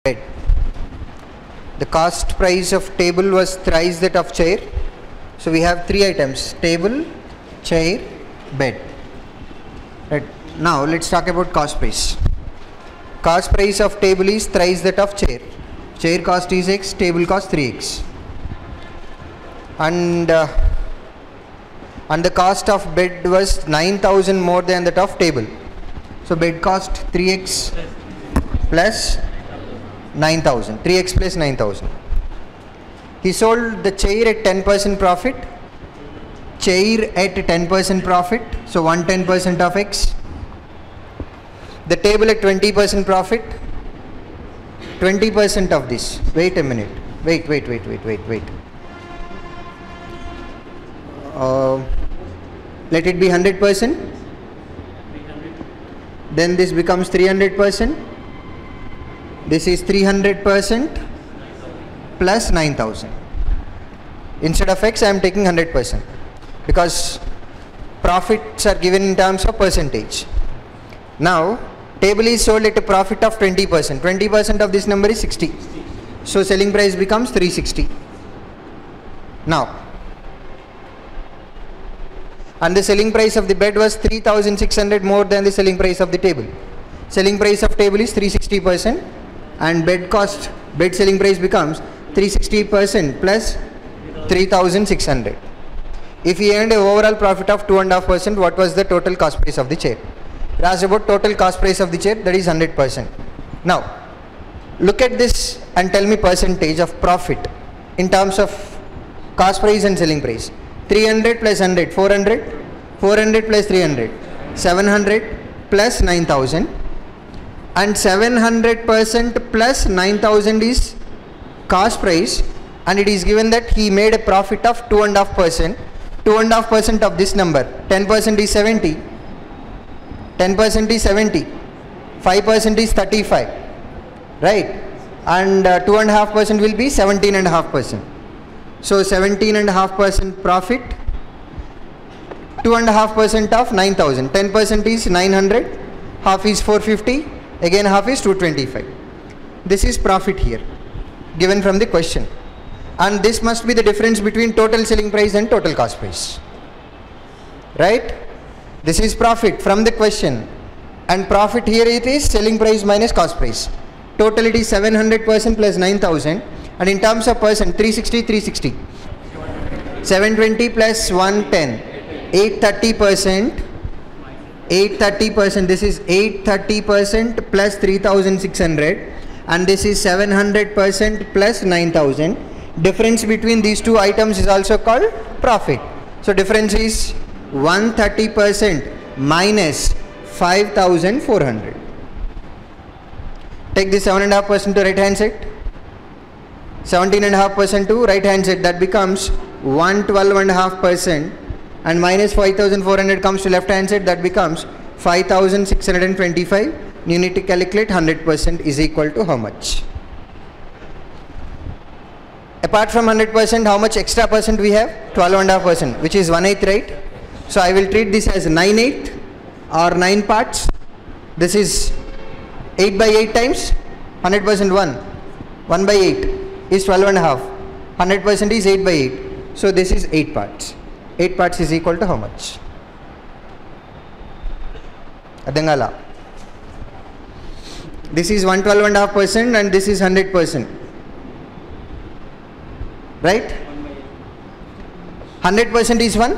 bed. The cost price of table was thrice that of chair. So we have three items: table, chair, bed. Right. Now let's talk about cost price. Cost price of table is thrice that of chair. Chair cost is x, table cost 3x. And the cost of bed was 9,000 more than that of table. So bed cost 3x plus 9,000. 3x plus 9,000. He sold the chair at 10% profit. Chair at 10% profit. So 110% of x. The table at 20% profit. 20% of this. Wait a minute. Wait. Let it be 100%. Then this becomes 300%. This is 300% plus 9,000. Instead of x, I am taking 100% because profits are given in terms of percentage. Now, table is sold at a profit of 20%. 20% of this number is 60. So selling price becomes 360. Now, and the selling price of the bed was 3,600 more than the selling price of the table. Selling price of table is 360% and bed selling price becomes 360% plus 3,600. If he earned an overall profit of 2.5%, what was the total cost price of the chair? It asked about total cost price of the chair, that is 100%. Now, look at this and tell me percentage of profit in terms of cost price and selling price. 300 plus 100, 400, 400 plus 300, 700 plus 9,000, and 700% plus 9,000 is cost price, and it is given that he made a profit of 2.5%. 2.5% of this number, 10% is 70, 10% is 70, 5% is 35, right? And 2.5% will be 17.5%. So 17.5% profit, 2.5% of 9,000, 10% is 900, half is 450, again half is 225. This is profit here, given from the question. And this must be the difference between total selling price and total cost price. Right? This is profit from the question. And profit here it is selling price minus cost price. Total it is 700% plus 9,000. And in terms of percent, 360, 720 plus 110, 830%, 830%, this is 830% plus 3,600, and this is 700% plus 9,000. Difference between these two items is also called profit. So difference is 130% minus 5,400. Take this 7.5% to right hand side. 17.5% to right hand side, that becomes 112.5%, and minus 5,400 comes to left hand side, that becomes 5,625. You need to calculate 100% is equal to how much? Apart from 100%, how much extra percent we have? 12.5%, which is 1/8, right? So I will treat this as 9/8 or 9 parts. This is 8 by 8 times 100% 1 by 8 is 12.5. 100% is 8 by 8. So this is 8 parts. 8 parts is equal to how much? Adangala. This is 112.5% and this is 100%. Right? 100% is 1.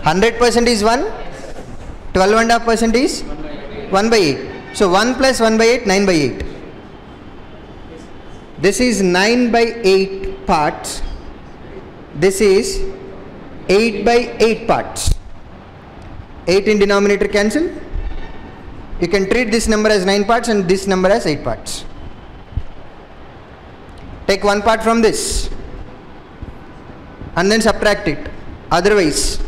100% is 1. 12.5% is 1 by 8. So 1 plus 1 by 8, 9 by 8. This is 9 by 8 parts. This is 8 by 8 parts. 8 in denominator cancel. You can treat this number as 9 parts and this number as 8 parts. Take one part from this and then subtract it. Otherwise,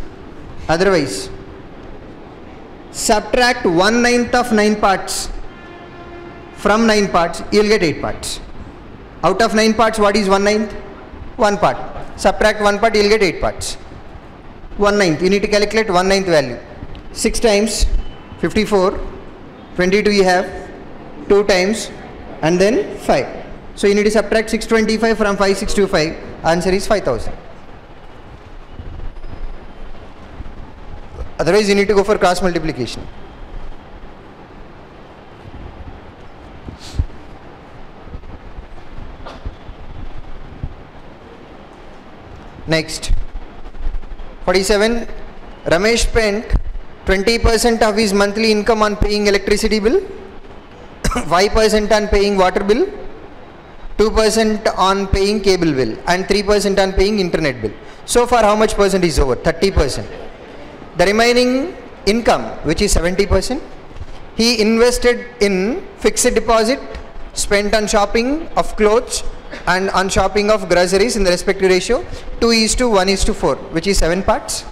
subtract 1/9 of 9 parts from 9 parts, you will get 8 parts. Out of 9 parts, what is 1/9? 1 part. Subtract 1 part, you will get 8 parts. 1/9, you need to calculate 1/9 value. 6 times 54, 22 you have, 2 times and then 5. So you need to subtract 625 from 5625. Answer is 5000. Otherwise you need to go for cross multiplication. Next, 47. Ramesh spent 20% of his monthly income on paying electricity bill, 5% on paying water bill, 2% on paying cable bill, and 3% on paying internet bill. So far how much percent is over? 30%. The remaining income, which is 70%, he invested in fixed deposit, spent on shopping of clothes and on shopping of groceries in the respective ratio 2:1:4, which is 7 parts,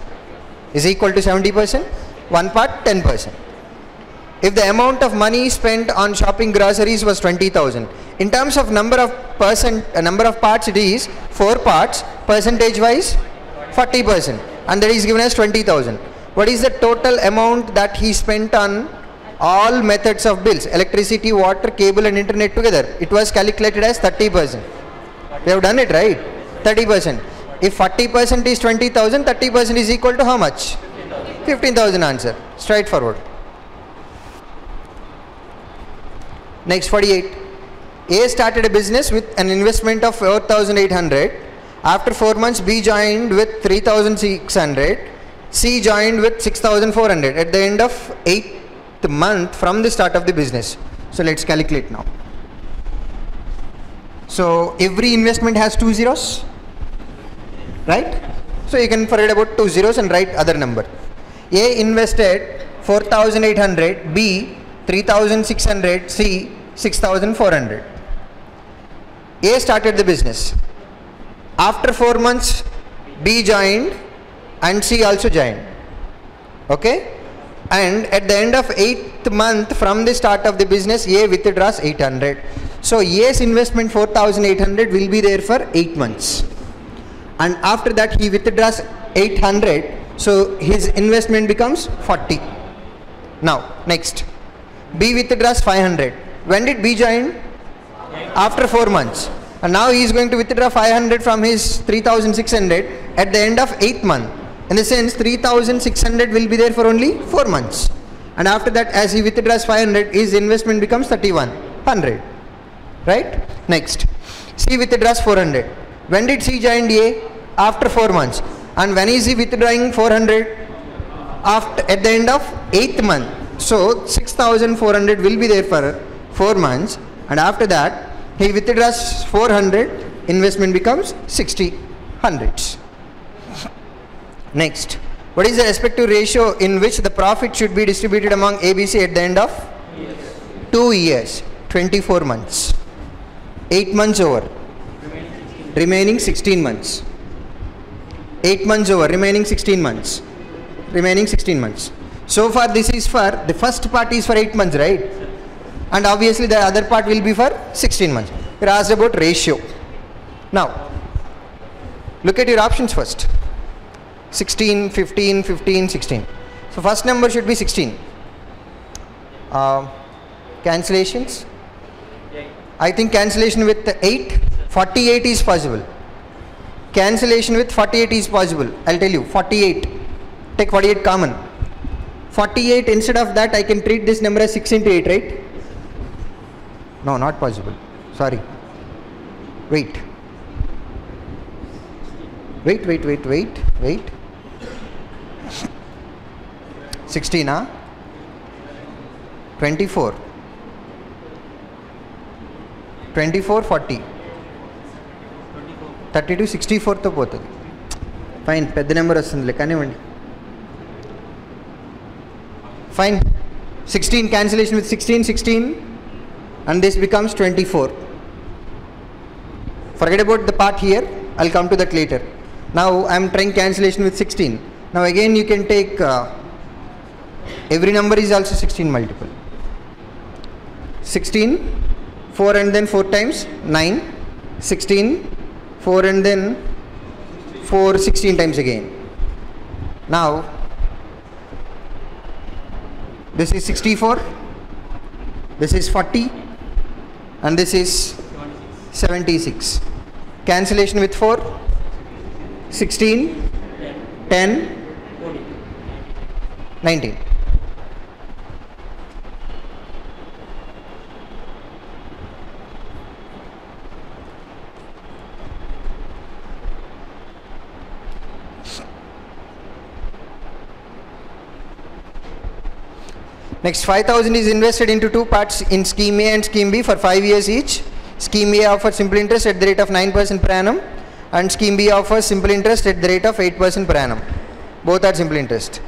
is equal to 70%, 1 part 10%. If the amount of money spent on shopping groceries was 20,000, in terms of number of parts it is 4 parts, percentage wise 40%, and that is given as 20,000. What is the total amount that he spent on all methods of bills, electricity, water, cable and internet together? It was calculated as 30%. We have done it, right? 30%. If 40% is 20,000, 30% is equal to how much? 15,000 answer. Straightforward. Next, 48. A started a business with an investment of 4,800. After 4 months, B joined with 3,600. C joined with 6,400 at the end of 8th month from the start of the business. So let's calculate now. So every investment has 2 zeros, right? So you can forget about 2 zeros and write other number. A invested 4,800, B 3,600, C 6,400. A started the business. After 4 months, B joined and C also joined. Okay? And at the end of 8th month from the start of the business, A withdraws 800. So A's investment 4,800 will be there for 8 months. And after that he withdraws 800. So his investment becomes 40. Now, next. B withdraws 500. When did B join? After 4 months. And now he is going to withdraw 500 from his 3,600 at the end of 8th month. In the sense, 3,600 will be there for only 4 months. And after that, as he withdraws 500, his investment becomes 3,100. Right? Next. C withdraws 400. When did C join A? After 4 months. And when is he withdrawing 400? At the end of 8th month. So 6,400 will be there for 4 months. And after that, he withdraws 400. Investment becomes 60 hundreds. Next, what is the respective ratio in which the profit should be distributed among ABC at the end of 2 years, 24 months, 8 months over, remaining 16 months, 8 months over, remaining 16 months, remaining 16 months. So far this is for, the first part is for 8 months, right? And obviously the other part will be for 16 months. We are asked about ratio. Now, look at your options first. 16, 15, 15, 16. So first number should be 16. Cancellations. I think cancellation with 8, 48 is possible. Cancellation with 48 is possible. I'll tell you, 48. Take 48 common. 48, instead of that I can treat this number as 6 into 8, right? No, not possible. Sorry. Wait. Wait. 16, 24, 40, 32, 64 తో పోతుంది. Fine, పెద్ద number వస్తుందిలే కానివ్వండి. Fine. 16 cancellation with 16 and this becomes 24. Forget about the part here, I'll come to that later. Now I am trying cancellation with 16. Now again you can take every number is also 16 multiple. 16, 4 and then 4 times 9, 16, 4 and then 4, 16 times again. Now this is 64, this is 40, and this is 76. Cancellation with 4, 16, 10, 19. Next, 5,000 is invested into two parts in scheme A and scheme B for 5 years each. Scheme A offers simple interest at the rate of 9% per annum, and scheme B offers simple interest at the rate of 8% per annum. Both are simple interest.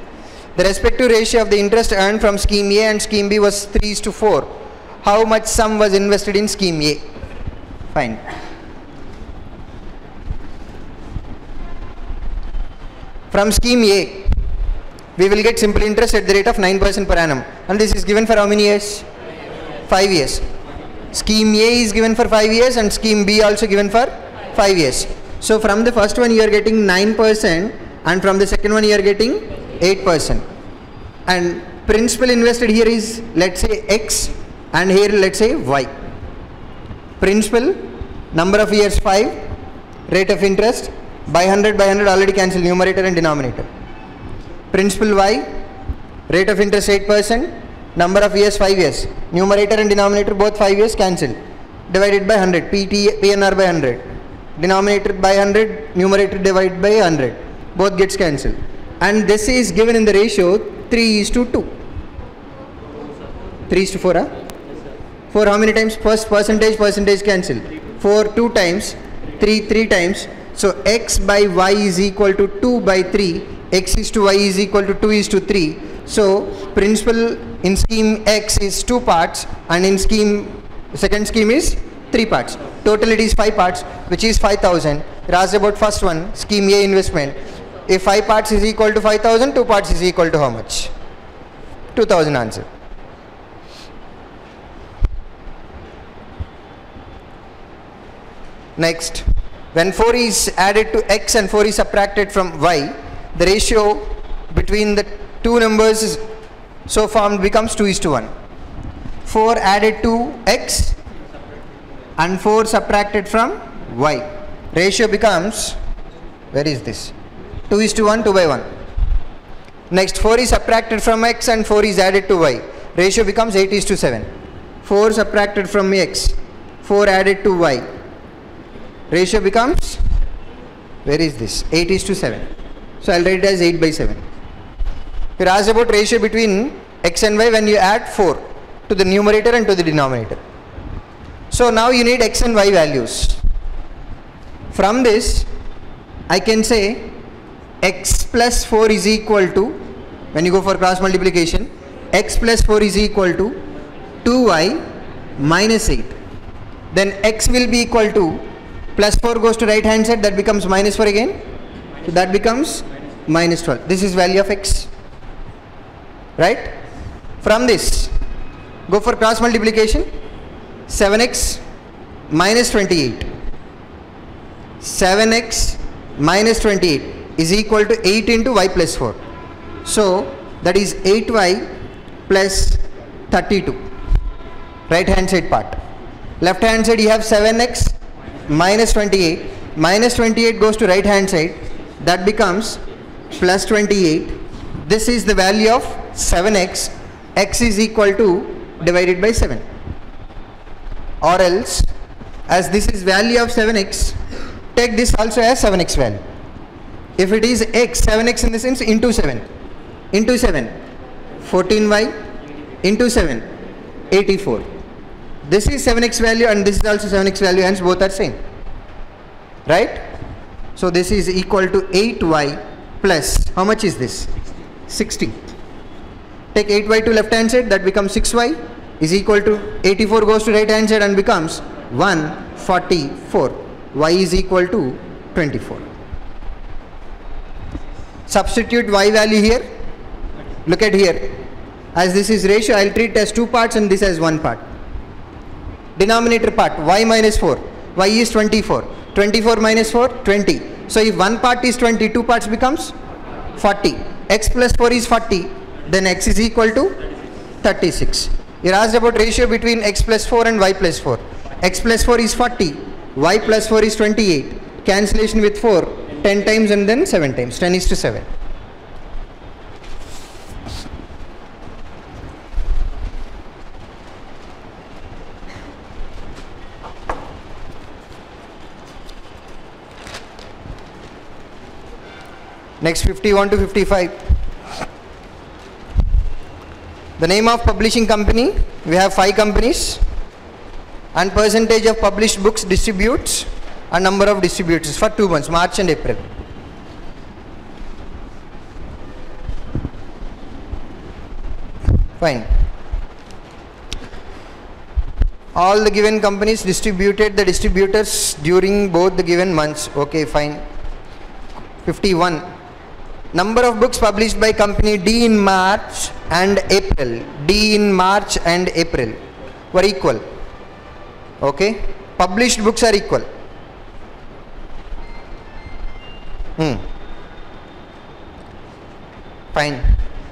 The respective ratio of the interest earned from scheme A and scheme B was 3:4. How much sum was invested in scheme A? Fine. From scheme A, we will get simple interest at the rate of 9% per annum, and this is given for how many years? 5 years. Scheme A is given for 5 years and scheme B also given for 5 years. So from the first one you are getting 9%, and from the second one you are getting 8%. And principal invested here is, let's say, X, and here let's say Y. Principal, number of years 5, rate of interest by 100 already cancel numerator and denominator. Principal Y, rate of interest 8%, number of years 5 years, numerator and denominator both 5 years cancel, divided by 100, PNR by 100, denominator by 100, numerator divided by 100, both gets cancelled. And this is given in the ratio 3:2. 3:4, huh? 4 how many times? First percentage cancel. 4 2 times, 3 times. So X by Y is equal to 2 by 3. X is to Y is equal to 2:3. So principal in scheme X is 2 parts, and in second scheme is 3 parts. Total it is 5 parts, which is 5,000. It asks about first one, scheme A investment. If 5 parts is equal to 5,000, 2 parts is equal to how much? 2,000 answer. Next, when 4 is added to X and 4 is subtracted from Y, the ratio between the two numbers is so formed becomes 2:1. 4 added to X and 4 subtracted from Y. Ratio becomes, where is this? 2:1, 2 by 1. Next, 4 is subtracted from X and 4 is added to Y. Ratio becomes 8:7. 4 subtracted from X, 4 added to Y. Ratio becomes, where is this? 8:7. So I'll write it as 8/7. You're asked about ratio between X and Y when you add 4 to the numerator and to the denominator. So now you need X and Y values. From this, I can say X plus 4 is equal to, when you go for cross multiplication, X plus 4 is equal to 2Y minus 8. Then X will be equal to, plus 4 goes to right hand side, that becomes minus 4 again. So that becomes minus 12. This is value of X. Right? From this, go for cross multiplication. 7x minus 28. 7x minus 28 is equal to 8 into y plus 4. So that is 8y plus 32. Right hand side part. Left hand side you have 7x minus 28. Minus 28 goes to right hand side. That becomes plus 28. This is the value of 7x. X is equal to divided by 7. Or else, as this is value of 7x, take this also as 7x value. If it is x, 7x in the sense into 7. Into 7, 14y, into 7, 84. This is 7x value and this is also 7x value, hence both are same. Right? So this is equal to 8y plus, how much is this? 60. Take 8y to left hand side, that becomes 6y is equal to 84 goes to right hand side and becomes 144. Y is equal to 24. Substitute y value here. Look at here. As this is ratio, I will treat as 2 parts and this as 1 part. Denominator part, y minus 4. Y is 24. 24 minus 4, 20. So if 1 part is 20, 2 parts becomes 40. X plus 4 is 40. Then x is equal to 36. You are asked about ratio between x plus 4 and y plus 4. X plus 4 is 40. Y plus 4 is 28. Cancellation with 4. 10 times and then 7 times. 10 is to 7. Next 51 to 55. The name of publishing company, we have 5 companies, and percentage of published books distributes and number of distributors for 2 months, March and April. Fine. All the given companies distributed the distributors during both the given months. Okay, fine. 51. Number of books published by company D in March and April. D in March and April were equal. Okay. Published books are equal. Fine.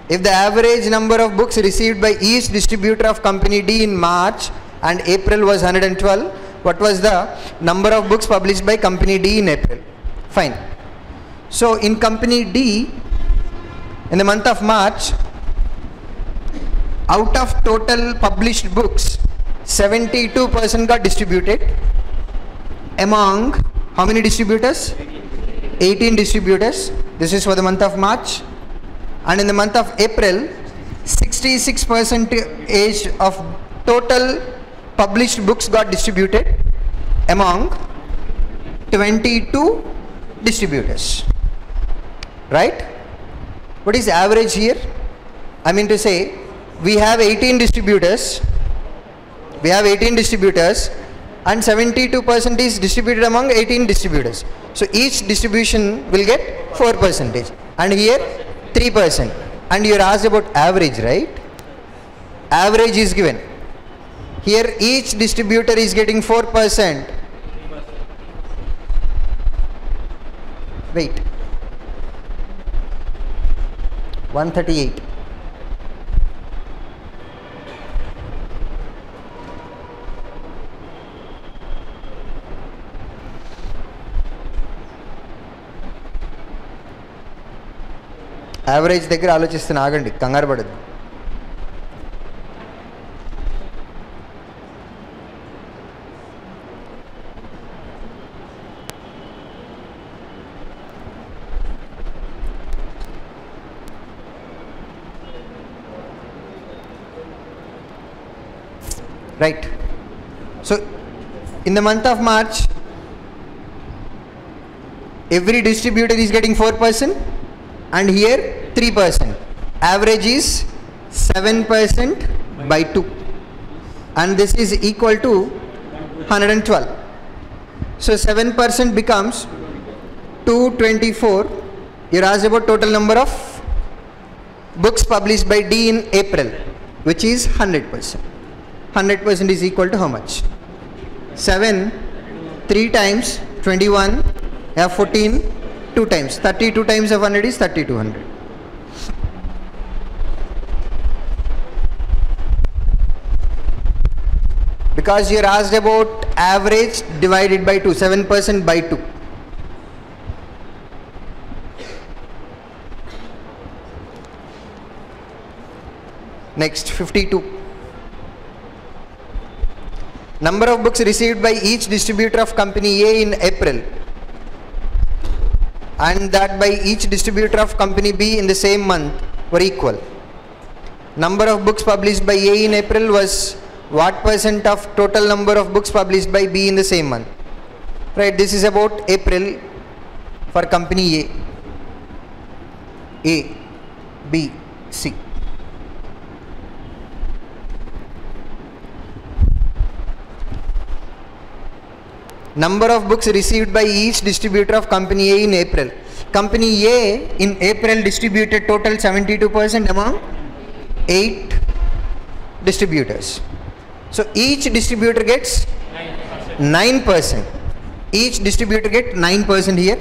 If the average number of books received by each distributor of company D in March and April was 112, what was the number of books published by company D in April? Fine. So in company D, in the month of March, out of total published books, 72% got distributed among how many distributors? 18 distributors. This is for the month of March. And in the month of April, 66% of total published books got distributed among 22 distributors. Right? What is average here? I mean to say, we have 18 distributors. We have 18 distributors and 72% is distributed among 18 distributors. So each distribution will get 4%. And here 3%. And you are asked about average, right? Average is given. Here each distributor is getting 4%. Wait. 138. Average దగ్గర ఆలోచిస్తున్నా, ఆగండి, కంగారు పడద్దు. Right. So in the month of March, every distributor is getting 4% and here 3%. Average is 7% by 2 and this is equal to 112. So 7% becomes 224. You are asked about total number of books published by D in April, which is 100%. 100% is equal to how much? 7, 3 times 21, 14, 2 times. 32 times of 100 is 3200. Because you are asked about average divided by 2, 7% by 2. Next, 52. Number of books received by each distributor of company A in April and that by each distributor of company B in the same month were equal. Number of books published by A in April was what percent of total number of books published by B in the same month? Right, this is about April for company A, B, C. Number of books received by each distributor of company A in April. Company A in April distributed total 72% among 8 distributors. So each distributor gets 9%. Each distributor gets 9% here.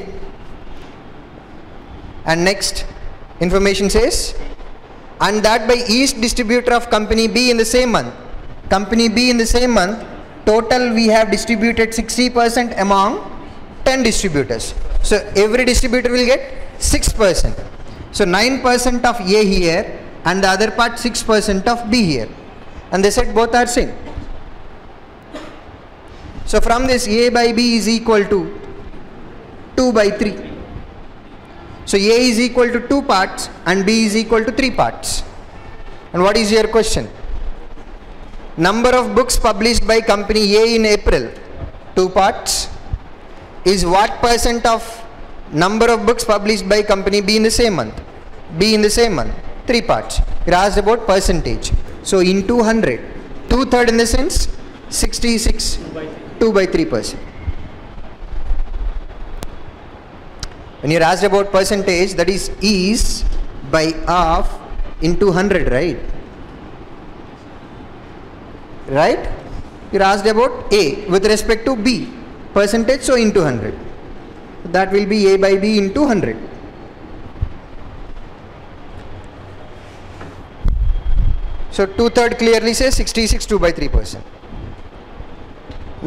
And next information says, and that by each distributor of company B in the same month. Company B in the same month, total we have distributed 60% among 10 distributors. So every distributor will get 6%. So 9% of A here and the other part 6% of B here. And they said both are same. So from this A by B is equal to 2 by 3. So A is equal to 2 parts and B is equal to 3 parts. And what is your question? Number of books published by company A in April, 2 parts, is what percent of number of books published by company B in the same month? B in the same month, 3 parts. It asked about percentage. So into 100, 2/3 in the sense 66, 2 by 3%. When you're asked about percentage, that is by half into 100, right? Right? You're asked about A with respect to B, percentage, so into 100. That will be A by B into 100. So 2/3 clearly says 66, 2 by 3%.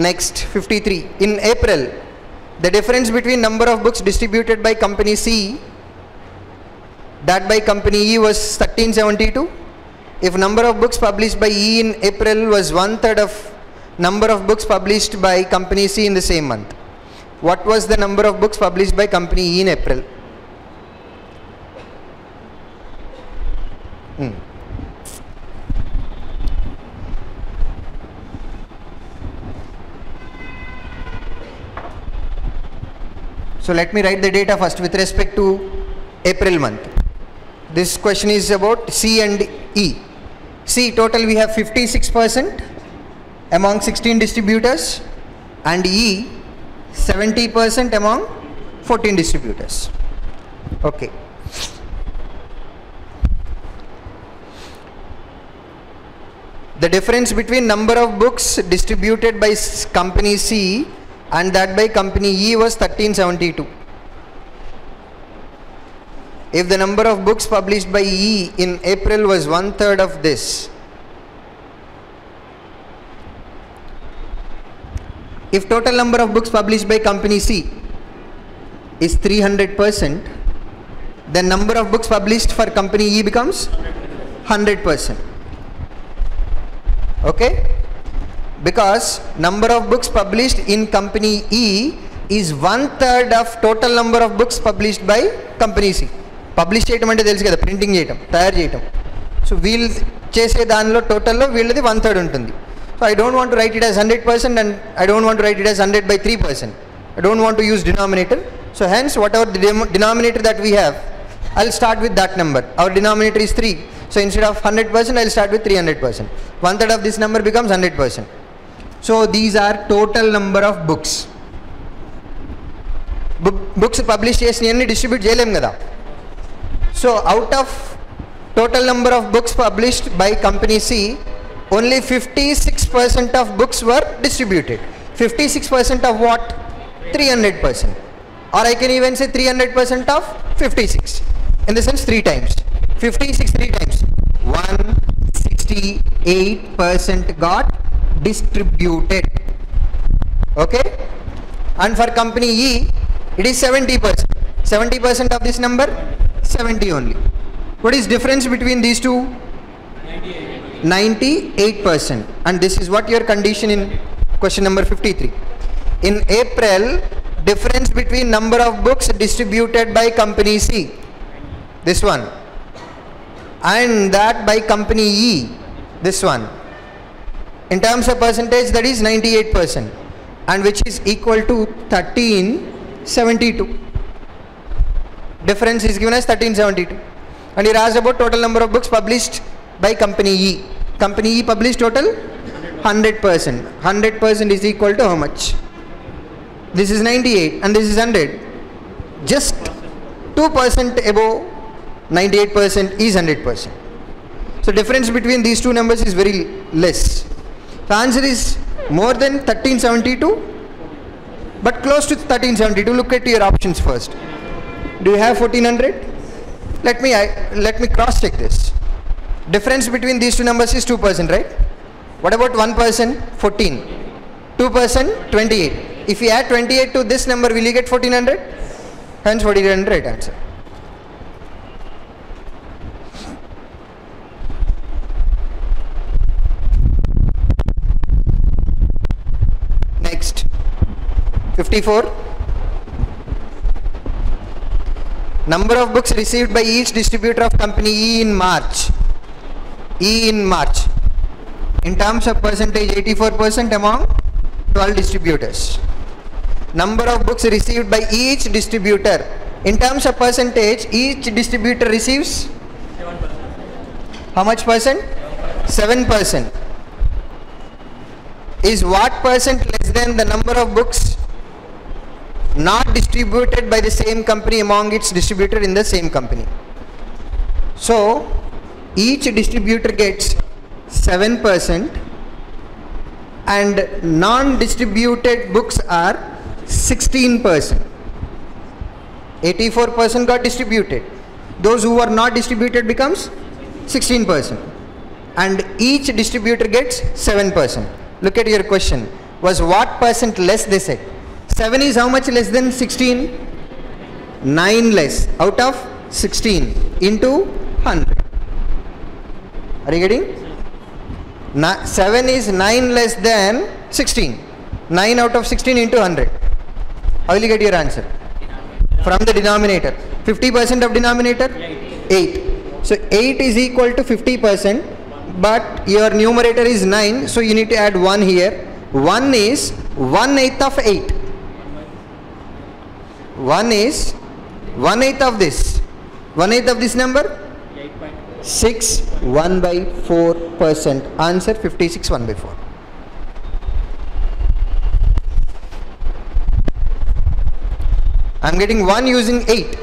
Next, 53. In April, the difference between number of books distributed by company C that by company E was 1372. If number of books published by E in April was 1/3 of number of books published by company C in the same month, what was the number of books published by company E in April? So let me write the data first with respect to April month. This question is about C and E. C total we have 56% among 16 distributors and E 70% among 14 distributors. Okay. The difference between number of books distributed by company C and that by company E was 1372. If the number of books published by E in April was 1/3 of this, if total number of books published by company C is 300%, then number of books published for company E becomes 100%. Okay? Because number of books published in company E is 1/3 of total number of books published by company C. Publish చేయటం అంటే తెలుసు కదా, printing చేయటం, తయారు చేయటం. So వీళ్ళు చేసే దానిలో టోటల్లో వీళ్ళది 1/3 ఉంటుంది. So I don't want to write it as 100% and I don't want to write it as 100 by 3%. I don't want to use denominator. So hence whatever the denominator that we have, I'll start with that number. Our denominator is 3. So instead of 100%, I'll start with 300%. 1/3 of this number becomes 100%. So these are total number of books. Books publish చేసినవన్నీ distribute చేయలేం కదా. So out of total number of books published by company C, only 56% of books were distributed. 56% of what? 300%. Or I can even say 300% of 56. In the sense 3 times. 56 3 times. 168% got distributed. Okay? And for company E, it is 70%. 70% of this number? 70 only. What is difference between these two? 98%. And this is what your condition in question number 53. In April, difference between number of books distributed by company C, this one, and that by company E, this one, in terms of percentage, that is 98%, and which is equal to 1372. Difference is given as 1372. And here asked about total number of books published by company E. Company E published total 100%. 100% is equal to how much? This is 98 and this is 100. Just 2% above 98% is 100%. So difference between these two numbers is very less. The answer is more than 1372, but close to 1372. Look at your options first. Do you have 1400? Let me cross check this. Difference between these two numbers is 2%, right? What about 1%? 14. 2%, 28. If you add 28 to this number, will you get 1400? Hence 1400, right answer. Next, 54. Number of books received by each distributor of company E in March. E in March. In terms of percentage, 84% among 12 distributors. Number of books received by each distributor. In terms of percentage, each distributor receives 7%. how much percent? 7%. Is what percent less than the number of books not distributed by the same company among its distributor in the same company? So each distributor gets 7% and non-distributed books are 16%. 84% got distributed. Those who are not distributed becomes 16%. And each distributor gets 7%. Look at your question. Was what percent less, they said. 7 is how much less than 16? 9 less out of 16 into 100. Are you getting? 7 is 9 less than 16. 9 out of 16 into 100. How will you get your answer? From the denominator. 50% of denominator? 8. So 8 is equal to 50%, but your numerator is 9, so you need to add 1 here. 1 is 1/8 of 8. 1 is 1/8 of this. 1/8 of this number? 6 1/4%. Answer 56 1/4. I am getting 1 using 8,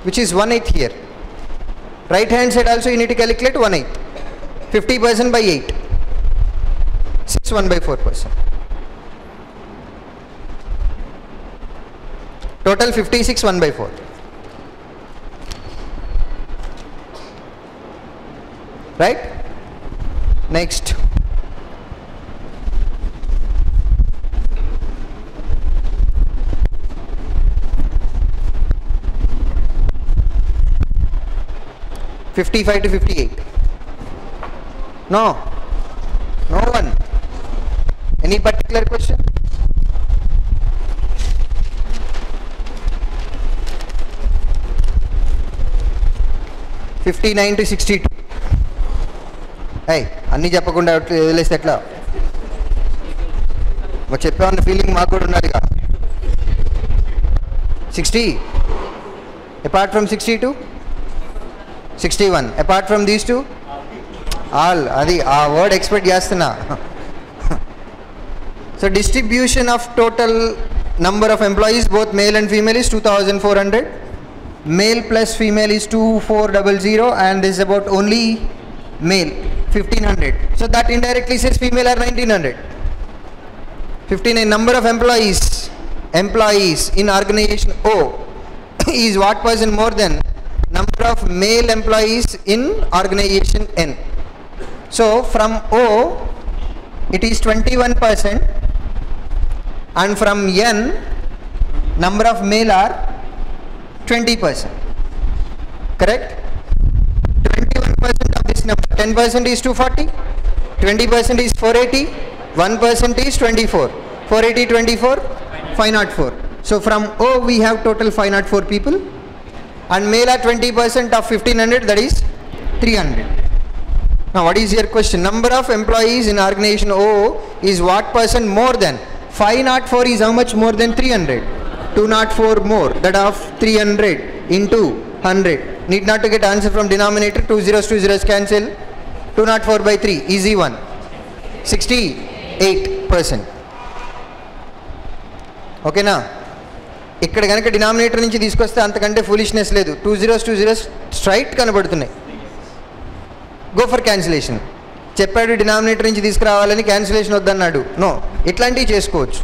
which is 1/8 here. Right hand side also you need to calculate 1/8. 50% by 8. 6 1/4%. Total 56 1/4. Right? Next. (55 to 58). No. No one. Any particular question? (59 to 62). Hey, అన్నీ చెప్పకుండా వదిలేస్తే ఎట్లా? మరి చెప్పామన్న feeling మాకు కూడా ఉండాలిగా. 60. Apart from 62? 61. Apart from these two? All. అది ఆ వర్డ్ ఎక్స్పెక్ట్ చేస్తున్నా. So distribution of total number of employees, both male and female, is 2400. Male plus female is 2400, and this is about only male 1500. So that indirectly says female are 1900. 59. Number of employees in organization O is what percent more than number of male employees in organization N? So from O it is 21%, and from N number of male are 20%. Correct? 21% of this number. 10% is 240, 20% is 480, 1% is 24. 480 24 504. So from O we have total 504 people, and male are 20% of 1500, that is 300. Now what is your question? Number of employees in organization O is what percent more than? 504 is how much more than 300? 204 more, that of 300 into 100. Need not to get answer from denominator. 2 zeros cancel. 204 by 3, easy one. 68%. Okay na? ఇక్కడ కనుక denominator నుంచి తీసుకొస్తే అంతకంటే foolishness లేదు. 2 zeros straight కనబడుతున్నాయి. Go for cancellation. చెప్పాడు denominator నుంచి తీసుకురావాలని, క్యాన్సిలేషన్ వద్దన్నాడు. నో, ఇట్లాంటివి చేసుకోవచ్చు.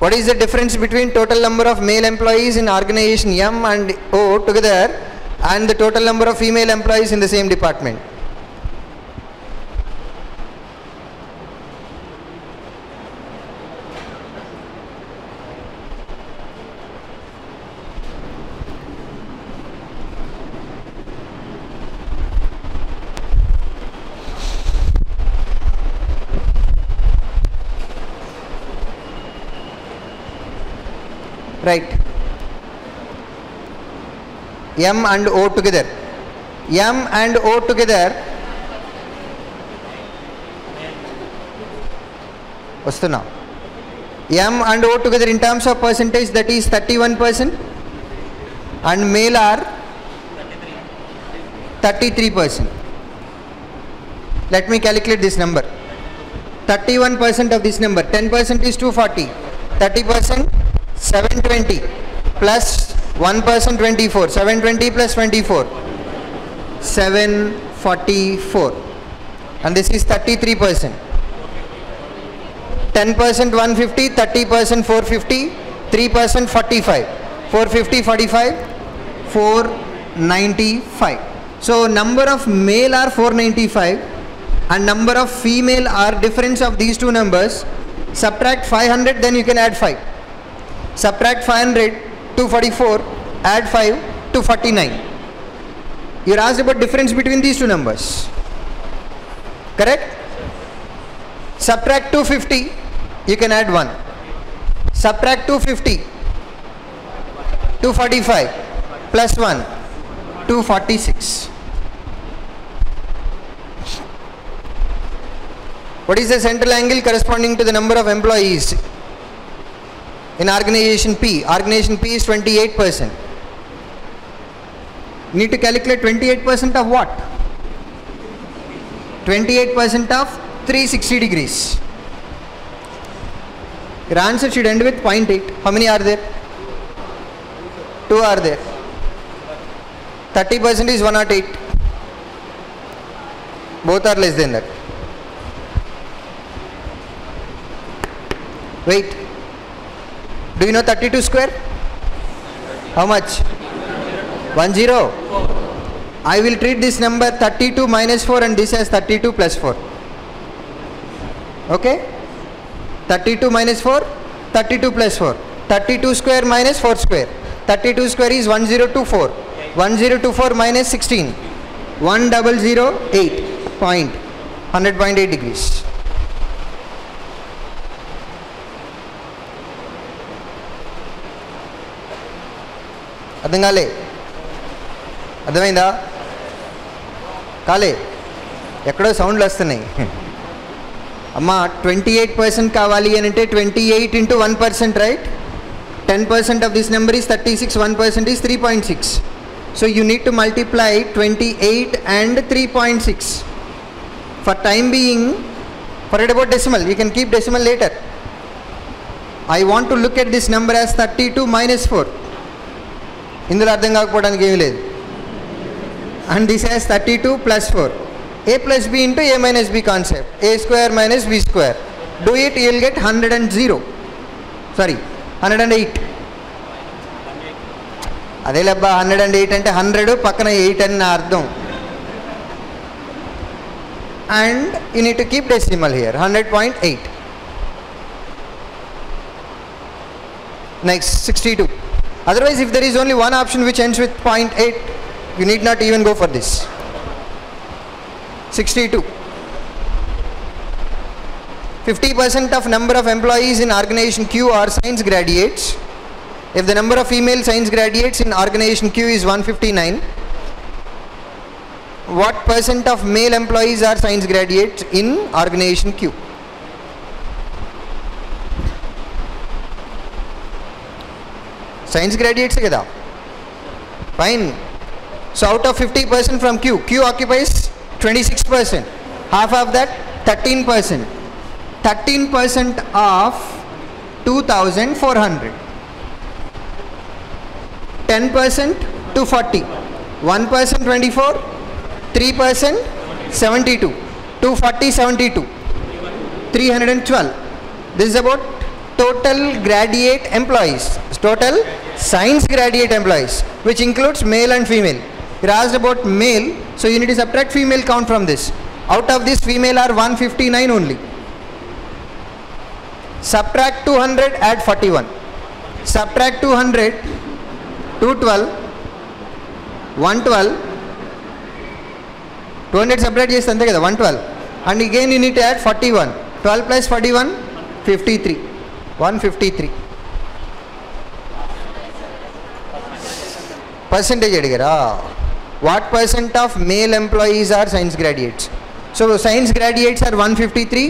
What is the difference between total number of male employees in organization M and O together and the total number of female employees in the same department? Right. M and O together. M and O together. Vastuna. M and O together in terms of percentage, that is 31%, and male are 33%. Let me calculate this number. 31% of this number, 10% is 240, 30% 720, plus 1% 24, 720 plus 24, 744, and this is 33%. 10% 150, 30% 450, 3% 45, 450, 45, 495. So number of male are 495 and number of female are difference of these two numbers. Subtract 500, then you can add 5. Subtract 500, 244, add 5, 249. You are asked about difference between these two numbers. Correct? Subtract 250, you can add 1. Subtract 250, 245 plus 1, 246. What is the central angle corresponding to the number of employees in organization P? Organization P is 28%. Need to calculate 28% of what? 28% of 360 degrees. Your answer should end with 0.8. How many are there? 2 are there. 30% is 108. Both are less than that. Wait. Do you know 32 square? How much? 10. I will treat this number 32 minus 4 and this as 32 plus 4. Okay? 32 minus 4, 32 plus 4. 32 square minus 4 square. 32 square is 1024. 1024 minus 16. 1008. 100.8 degrees. అర్థం కాలే? అర్థమైందా? కాలే? ఎక్కడో సౌండ్లు వస్తున్నాయి. అమ్మా 28% కావాలి అని అంటే 28 into 1%, right? 10% of this number is 36, 1% is 3.6. So you need to multiply 28 and 3.6. For time being, forget about decimal, you can keep decimal later. I want to look at this number as 32 minus 4. ఇందులో అర్థం కాకపోవడానికి ఏమీ లేదు. And this has 32 plus 4. A plus B into A minus B concept. A square minus B square. Do it, you will get 108. అదే లేబ్బా 108 అంటే 100 పక్కన 8 అని నా అర్థం. And you need to keep decimal here. 100.8. Next, 62. Otherwise, if there is only one option which ends with 0.8, you need not even go for this. 62. 50% of number of employees in organization Q are science graduates. If the number of female science graduates in organization Q is 159, what percent of male employees are science graduates in organization Q? Science graduates kada? Fine. So out of 50% from Q, Q occupies 26%. Half of that 13%. 13% of 2,400. 10% 240. 1% 24. 3% 72. 240 72. 312. This is about total graduate employees. Total science graduate employees, which includes male and female. You are asked about male, so you need to subtract female count from this. Out of this, female are 159 only. Subtract 200, add 41. Subtract 200, 212, 112. 200 subtract చేస్తే అంతే కదా 112. And again you need to add 41. 12 plus 41, 53. 153. percentage అడిగారా? What percent of male employees are science graduates? So science graduates are 153,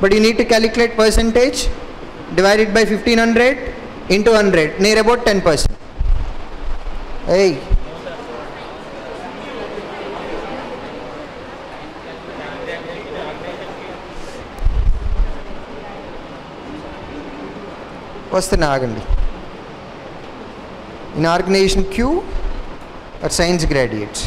but you need to calculate percentage, divide it by 1500 into 100, near about 10%. Hey, వస్తున్నా ఆగండి. In organization Q are science graduates.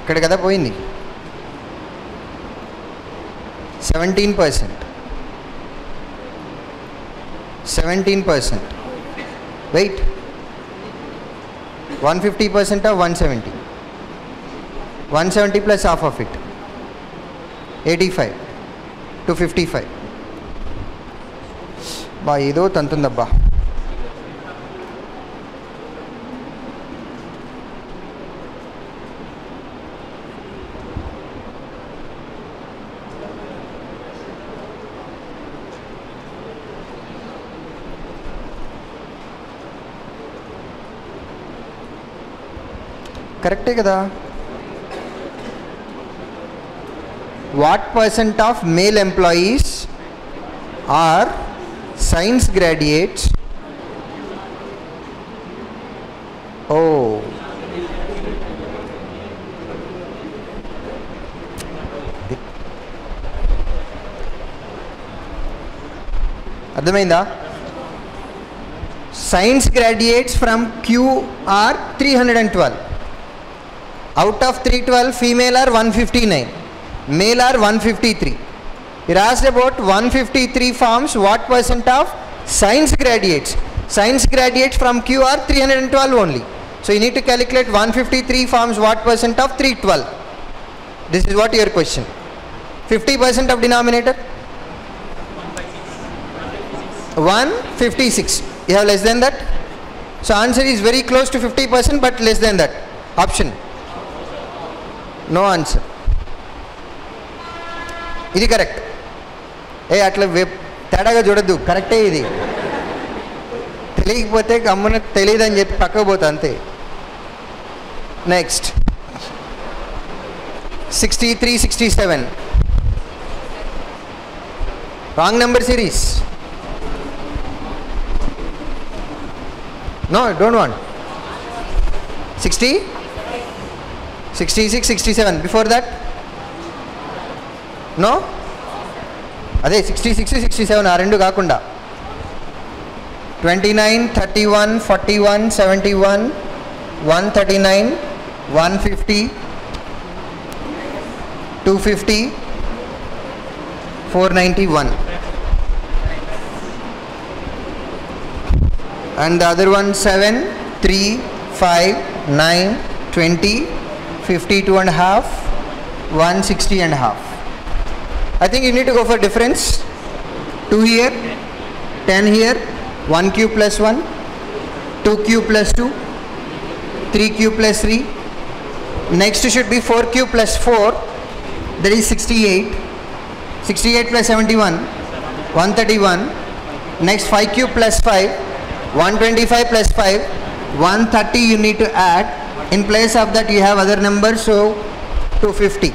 ఇక్కడ కదా పోయింది. 17%. 17%. Wait. 150% of 170. 170 plus half of it. 85 to 55. బా ఏదో తంతుందబ్బా. కరెక్టే కదా? What percent of male employees are science graduates? Oh, అర్థమైందా? Science graduates from Q are 312. Out of 312, female are 159, male are 153. You're asked about 153 forms, what percent of science graduates? Science graduates from Q are 312 only. So you need to calculate 153 forms, what percent of 312? This is what your question. 50% of denominator? 156. You have less than that? So answer is very close to 50% but less than that. Option. No answer. ఇది correct. అట్లా తేడాగా చూడద్దు, కరెక్టే ఇది. తెలియకపోతే గమ్మున తెలియదని చెప్పి పక్కకు పోతా అంతే. Next 63, 67. Wrong number series. No, don't want. 60, 66, 67. Before that? No? అదే 66, 67 ఆ రెండు కాకుండా 29, 31, 41, 71, 139, 150, 250, 491. And the other one 7, 3, 5, 9, 20, 52 and a half, 160 and a half. I think you need to go for difference. 2 here, 10 here, 1 cube plus 1, 2 cube plus 2, 3 cube plus 3. Next should be 4 cube plus 4, that is 68. 68 plus 71, 131. Next 5 cube plus 5, 125 plus 5, 130 you need to add. In place of that you have other numbers, so 250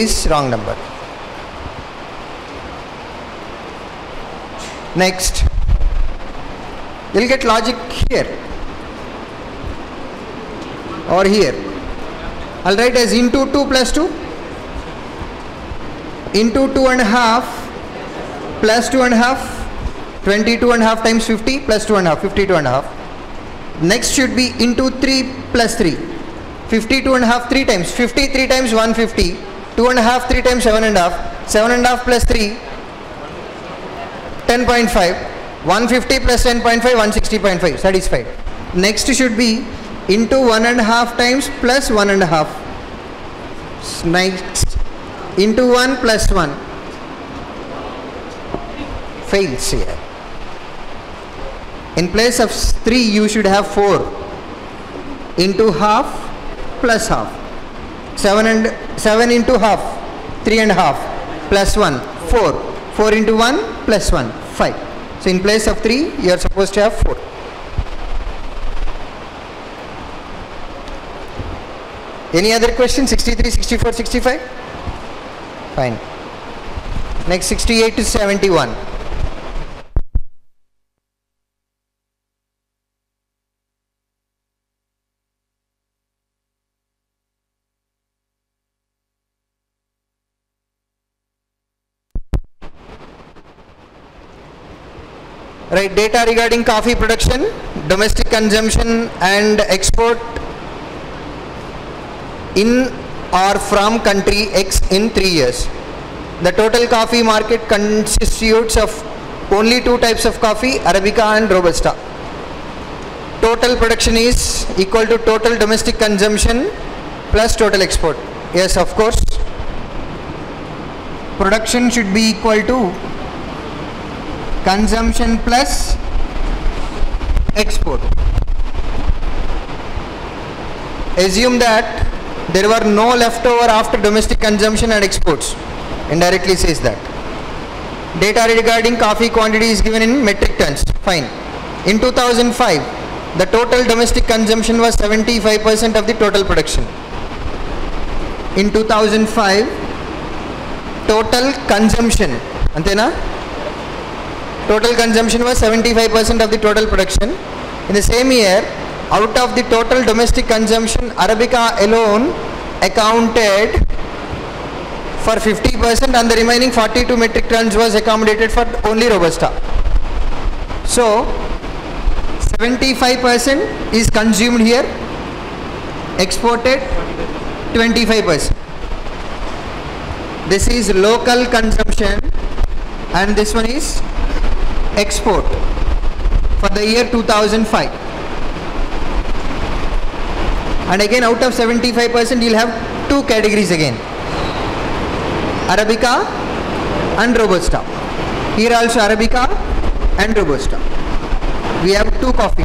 is wrong number. Next, you'll get logic here or here. I'll write as into 2 plus 2 into 2 and a half plus 2 and a half, 22 and a half times 50 plus 2 and a half, 52 and a half. Next should be into 3 plus 3, 52 and a half 3 times, 53 times 150, 2 and a half 3 times 7 and a half, 7 and a half plus 3, 10.5, 150 plus 10.5, 160.5, satisfied. Next should be into 1 and a half times plus 1 and a half. Next into 1 plus 1, fails here. In place of 3 you should have 4 into half plus half. 7 into half, 3 and a half plus 1, 4. 4 into 1 plus 1, 5. So in place of 3 you are supposed to have 4. Any other question? 63, 64, 65? Fine. Next 68 to 71. Right, data regarding coffee production, domestic consumption and export in or from country X in 3 years. The total coffee market constitutes of only 2 types of coffee, Arabica and Robusta. Total production is equal to total domestic consumption plus total export. Yes, of course. Production should be equal to consumption plus export. Assume that there were no leftover after domestic consumption and exports. Indirectly says that. Data regarding coffee quantity is given in metric tons. Fine. In 2005, the total domestic consumption was 75% of the total production. In 2005, total consumption, antena? Total consumption was 75% of the total production. In the same year, out of the total domestic consumption, Arabica alone accounted for 50% and the remaining 42 metric tons was accommodated for only Robusta. So, 75% is consumed here, exported 25%. This is local consumption and this one is export for the year 2005. And again out of 75% you will have 2 categories again, Arabica and Robusta. Here also Arabica and Robusta. We have 2 coffee.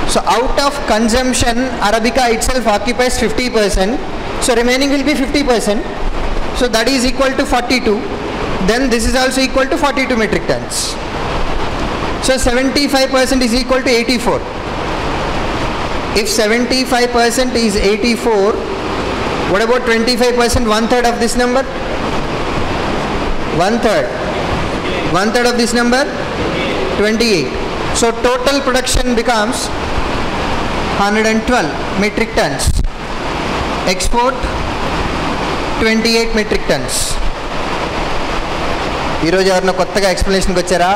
So out of consumption, Arabica itself occupies 50%. So remaining will be 50%. So that is equal to 42. Then this is also equal to 42 metric tons. So 75% is equal to 84. If 75% is 84, what about 25%? 1/3 of this number? 1/3. 1/3 of this number? 28. So total production becomes 112 metric tons. Export 28 metric tons. ఈరోజు ఎవరన్నా కొత్తగా ఎక్స్ప్లెనేషన్కి వచ్చారా?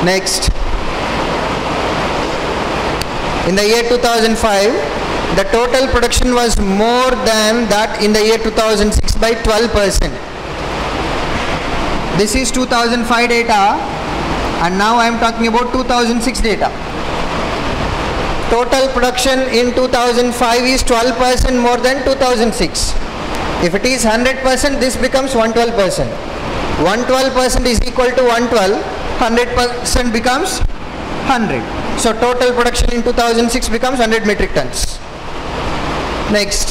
Next, in the year 2005, the total production was more than that in the year 2006 by 12%. This is 2005 data and now I am talking about 2006 data. Total production in 2005 is 12% more than 2006. If it is 100%, this becomes 112%. 112% is equal to 112, 100% becomes 100. So total production in 2006 becomes 100 metric tons. Next,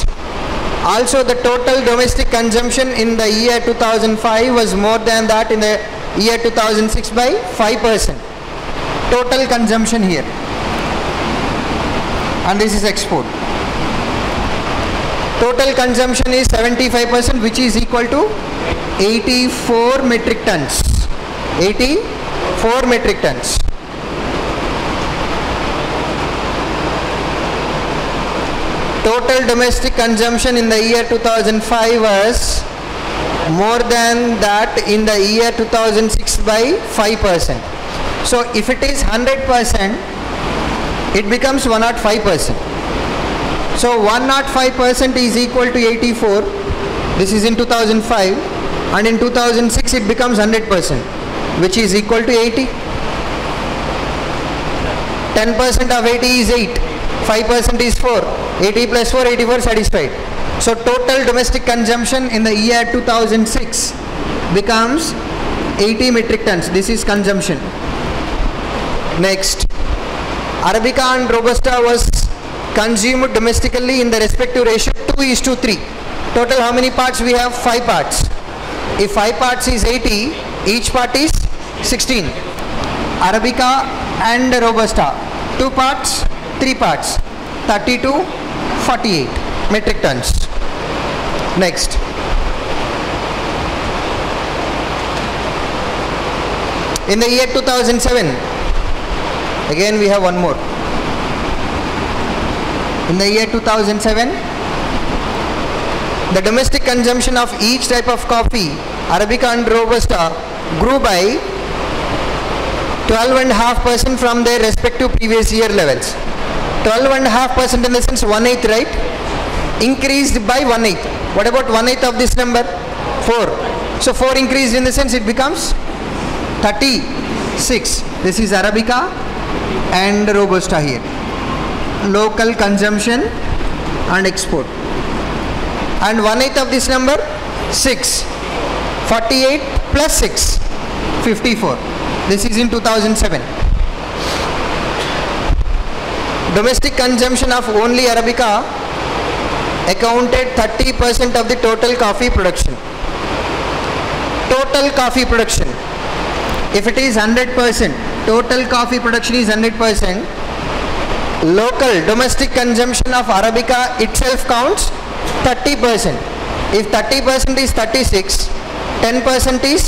also the total domestic consumption in the year 2005 was more than that in the year 2006 by 5%. Total consumption here. And this is export. Total consumption is 75%, which is equal to 84 metric tons. 84 metric tons. Total domestic consumption in the year 2005 was more than that in the year 2006 by 5%. So if it is 100%, it becomes 105%. So 105% is equal to 84. This is in 2005, and in 2006 it becomes 100%, which is equal to 80. 10% of 80 is 8. 5% is 4. 80 plus 4, 84 satisfied. So total domestic consumption in the year 2006 becomes 80 metric tons. This is consumption. Next, Arabica and Robusta was consumed domestically in the respective ratio 2:3. Total how many parts we have? 5 parts. If 5 parts is 80, each part is 16. Arabica and Robusta, 2 parts, 3 parts, 32, 48 metric tons. Next, in the year 2007, again we have one more. In the year 2007, the domestic consumption of each type of coffee, Arabica and Robusta, grew by 12.5% from their respective previous year levels. 12.5% in the sense 1/8, right? Increased by 1/8. What about 1/8 of this number? 4. So 4 increased in the sense it becomes 36. This is Arabica and Robusta here. Local consumption and export. And 1/8 of this number? 6. 48 plus 6. 54. This is in 2007. Domestic consumption of only Arabica accounted 30% of the total coffee production. Total coffee production. If it is 100%, total coffee production is 100%. Local domestic consumption of Arabica itself counts 30%. If 30% is 36, 10% is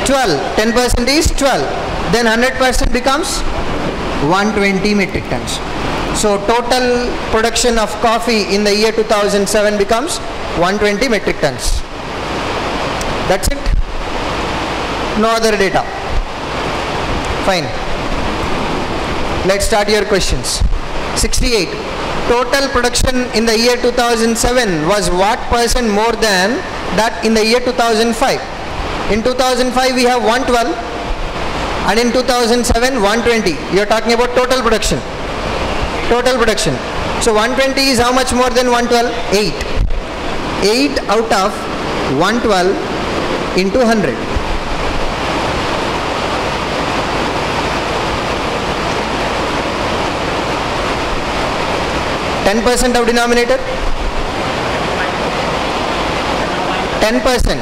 12. 10% is 12. Then 100% becomes 120 metric tons. So total production of coffee in the year 2007 becomes 120 metric tons. That's it. No other data. Fine. Let's start your questions. 68. Total production in the year 2007 was what percent more than that in the year 2005? In 2005 we have 112 and in 2007 120. You are talking about total production. Total production. So 120 is how much more than 112? 8. 8 out of 112 into 100. 10% of denominator? 10%.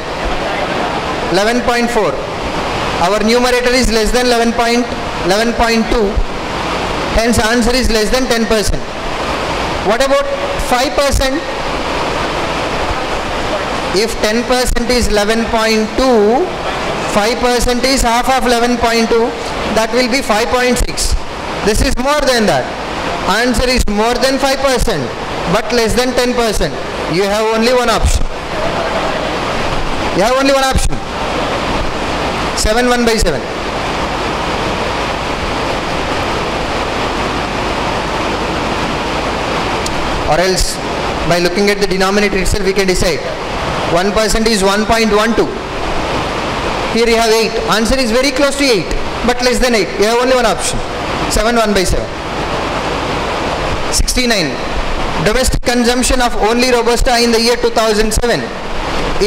11.4. Our numerator is less than 11.2. Hence answer is less than 10%. What about 5%? If 10% is 11.2, 5% is half of 11.2, that will be 5.6. This is more than that. Answer is more than 5% but less than 10%. You have only one option. You have only one option. 7 1/7. Or else by looking at the denominator itself we can decide. 1% is 1.12. Here you have 8. Answer is very close to 8 but less than 8. You have only one option. 7 1/7. 69. Domestic consumption of only Robusta in the year 2007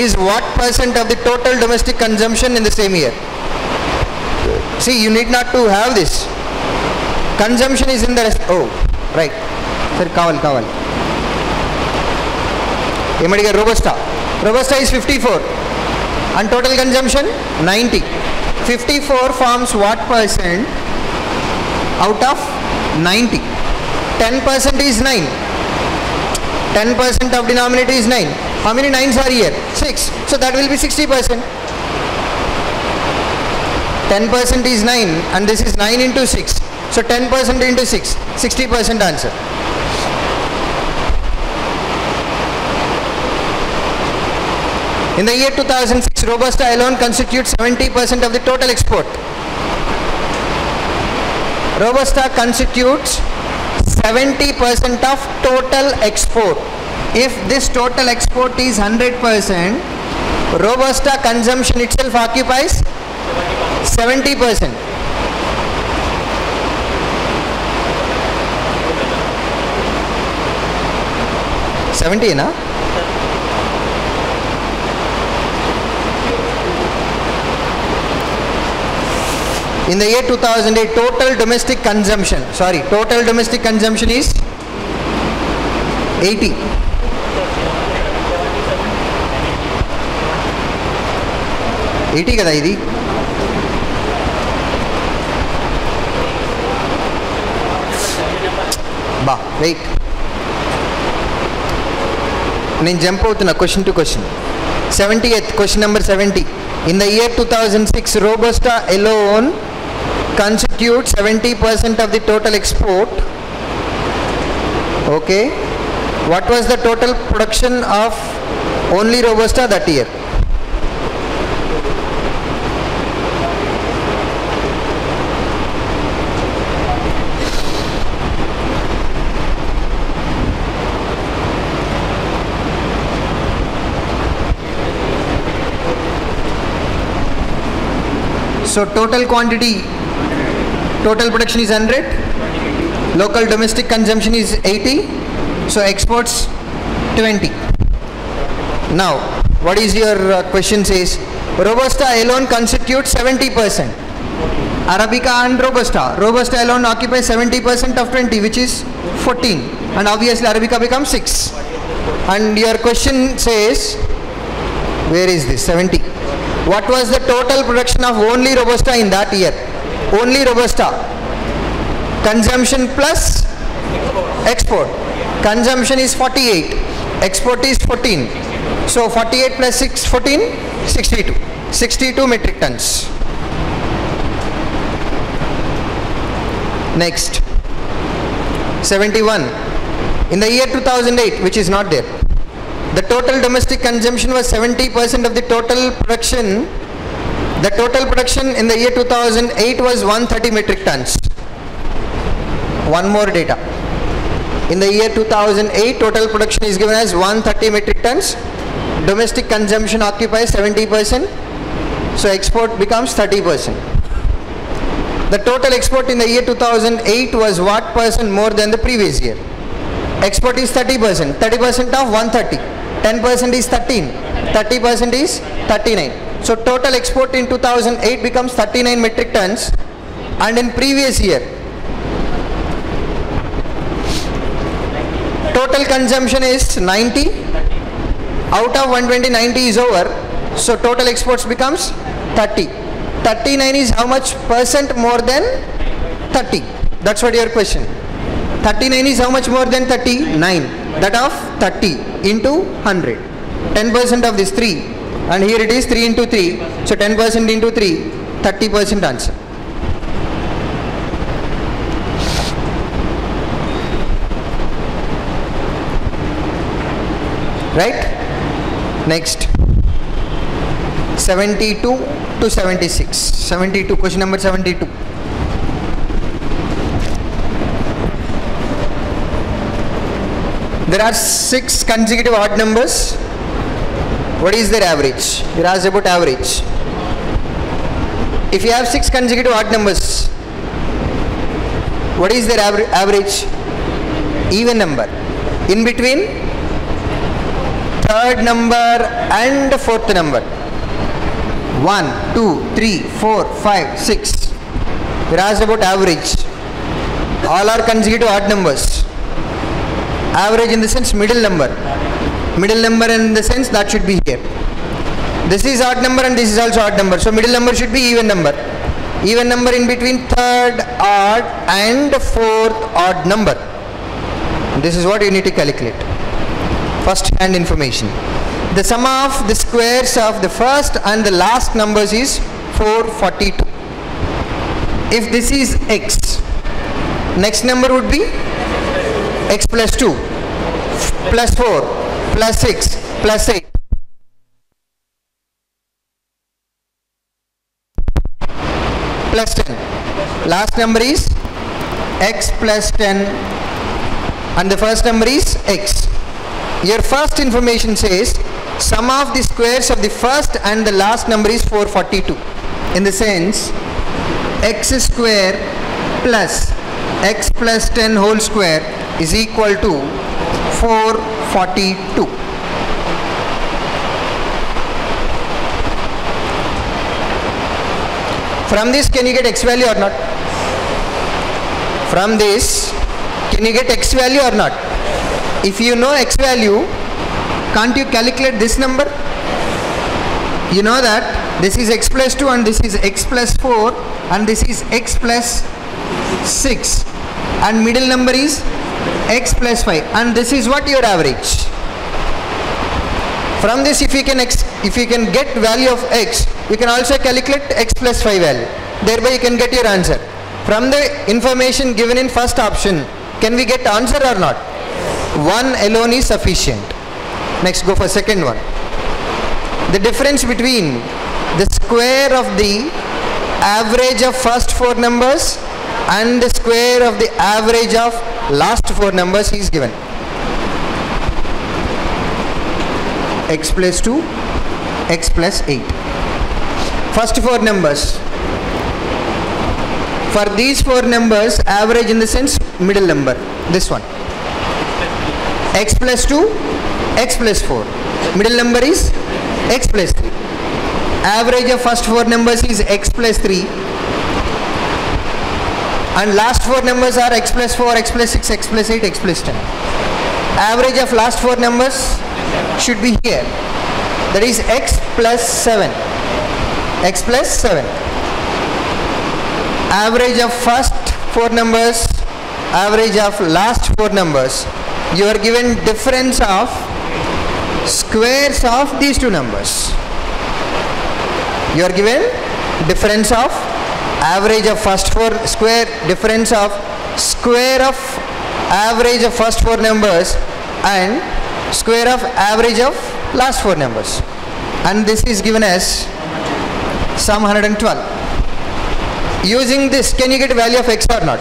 is what percent of the total domestic consumption in the same year? See, you need not to have this. Consumption is in the rest. Oh, right. Sir, Kaval. Robusta. Robusta is 54 and total consumption 90. 54 forms what percent out of 90? 10% is 9. 10% of denominator is 9. How many 9s are here? 6. So that will be 60%. 10% is 9 and this is 9 into 6. So 10% into 6. 60% answer. In the year 2006, Robusta alone constitutes 70% of the total export. Robusta constitutes 70% of total export. If this total export is 100%, Robusta consumption itself occupies 70%. 70 na? In the year 2008, total domestic consumption is 80. కదా ఇది బా wait నేను jump అవుతున్నా question to question 70th question number 70. In the year 2006, Robusta alone constitutes 70% of the total export. Okay, what was the total production of only Robusta that year? So total quantity, total production is 100, local domestic consumption is 80, so exports 20. Now what is your question says? Robusta alone constitutes 70%. Arabica and Robusta alone occupies 70% of 20, which is 14, and obviously Arabica becomes 6. And your question says, where is this 70? What was the total production of only Robusta in that year? Only Robusta. Consumption plus export. Consumption is 48. Export is 14. So 48 plus 6, 14, 62. 62 metric tons. Next. 71. In the year 2008, which is not there, the total domestic consumption was 70% of the total production. The total production in the year 2008 was 130 metric tons. One more data. In the year 2008, total production is given as 130 metric tons. Domestic consumption occupies 70%. So export becomes 30%. The total export in the year 2008 was what percent more than the previous year? Export is 30%. 30% of 130. 10% is 13, 30% is 39. So total export in 2008 becomes 39 metric tons, and in previous year total consumption is 90. Out of 120, 90 is over, so total exports becomes 30. 39 is how much percent more than 30? That's what your question. 39 is how much more than 30? 9. That of 30 into 100. 10% of this 3, and here it is 3 into 3. So 10% into 3, 30% answer. Right? Next. 72 to 76. 72, question number 72. There are 6 consecutive odd numbers. What is their average? We are asked about average. If you have 6 consecutive odd numbers, what is their average? Even number. In between third number and fourth number. 1, 2, 3, 4, 5, 6. We are asked about average. All are consecutive odd numbers. Average in the sense middle number. Middle number in the sense that should be here. This is odd number and this is also odd number. So middle number should be even number. Even number in between third odd and fourth odd number. This is what you need to calculate. First hand information. The sum of the squares of the first and the last numbers is 442. If this is x, next number would be x plus 2, plus 4, plus 6, plus 8. Plus 10. Last number is x plus 10 and the first number is x. Your first information says sum of the squares of the first and the last number is 442. In the sense x square plus x plus 10 whole square is equal to 442. From this, can you get x value or not? From this, can you get x value or not? If you know x value, can't you calculate this number? You know that this is x plus 2 and this is x plus 4 and this is x plus 6 and middle number is x plus 5 and this is what your average. From this, if you can get value of x, you can also calculate x plus 5 value. Thereby you can get your answer. From the information given in first option, can we get answer or not? One alone is sufficient. Next, go for second one. The difference between the square of the average of first 4 numbers and the square of the average of last 4 numbers is given. X plus 2, x plus 8. First 4 numbers. For these 4 numbers, average in the sense middle number, this one. X plus 2, x plus 4. Middle number is x plus 3. Average of first 4 numbers is x plus 3. And last 4 numbers are x plus 4, x plus 6, x plus 8, x plus 10. Average of last 4 numbers should be here. That is x plus 7. X plus 7. Average of first 4 numbers, average of last 4 numbers. You are given difference of squares of these 2 numbers. You are given difference of average of first 4 square, difference of square of average of first 4 numbers and square of average of last 4 numbers. And this is given as sum 112. Using this, can you get a value of x or not?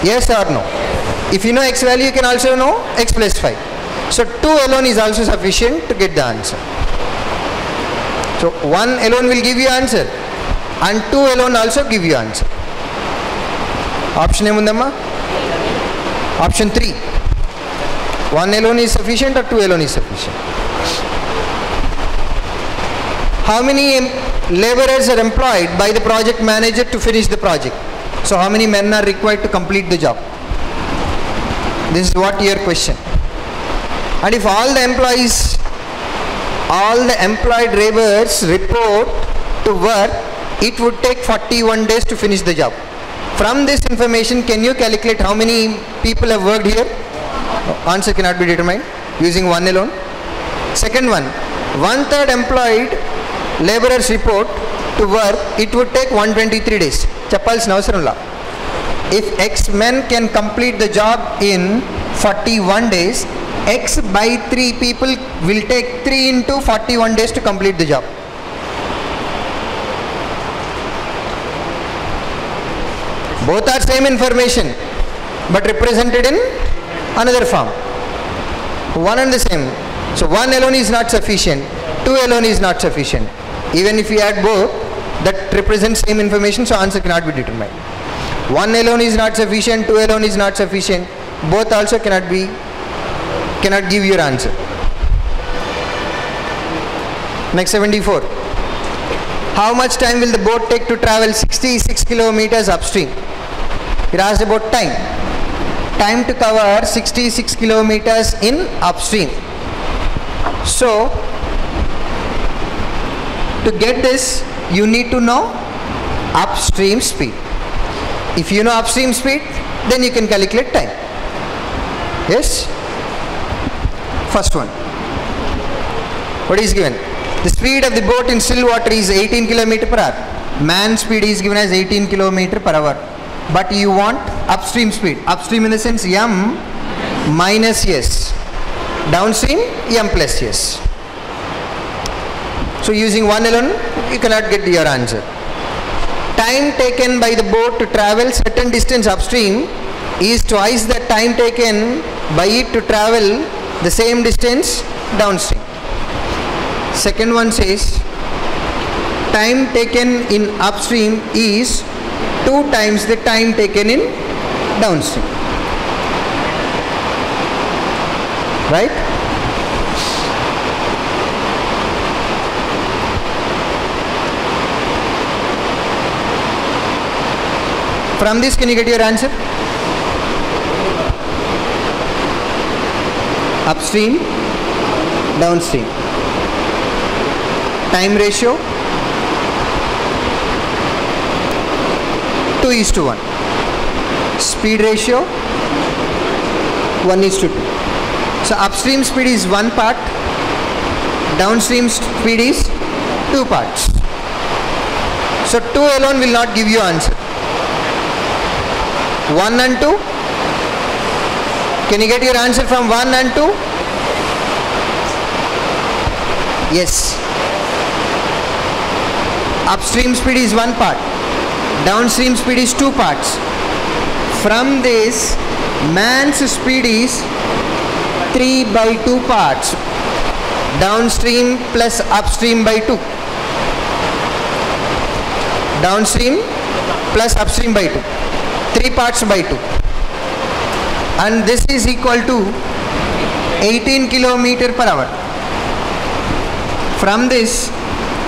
Yes or no? If you know x value, you can also know x plus 5. So 2 alone is also sufficient to get the answer. So 1 alone will give you answer and 2 alone also give you answer. Option emundamma? Option 3. 1 alone is sufficient or 2 alone is sufficient? How many laborers are employed by the project manager to finish the project? So how many men are required to complete the job? This is what your question. And if all the employees, all the employed laborers report to work, it would take 41 days to finish the job. From this information, can you calculate how many people have worked here? Answer cannot be determined using 1 alone. Second one, 1/3 employed laborers report to work, it would take 123 days. Chappalsina avasaram. If x men can complete the job in 41 days, x by 3 people will take 3 into 41 days to complete the job. Both are same information but represented in another form. One and the same. So 1 alone is not sufficient, 2 alone is not sufficient. Even if you add both, that represents same information, so answer cannot be determined. 1 alone is not sufficient, 2 alone is not sufficient, both also cannot give your answer. Next 74. How much time will the boat take to travel 66 kilometers upstream? It asks about time. Time to cover 66 kilometers in upstream. So, to get this, you need to know upstream speed. If you know upstream speed, then you can calculate time. Yes? First one. What is given? The speed of the boat in still water is 18 km per hour. Man speed is given as 18 km per hour. But you want upstream speed. Upstream in the sense m minus s. Downstream m plus s. So using 1 alone, you cannot get your answer. Time taken by the boat to travel certain distance upstream is twice the time taken by it to travel the same distance downstream. Second one says, time taken in upstream is 2 times the time taken in downstream. right? From this, can you get your answer? Upstream, downstream. Time ratio 2:1. Speed ratio 1:2. So upstream speed is 1 part, downstream speed is 2 parts. So 2 alone will not give you answer. 1 and 2. Can you get your answer from 1 and 2? Yes. Upstream speed is 1 part, downstream speed is 2 parts. From this, man's speed is 3/2 parts, downstream plus upstream by 2. Downstream plus upstream by 2. 3 parts by 2. And this is equal to 18 kilometer per hour. From this,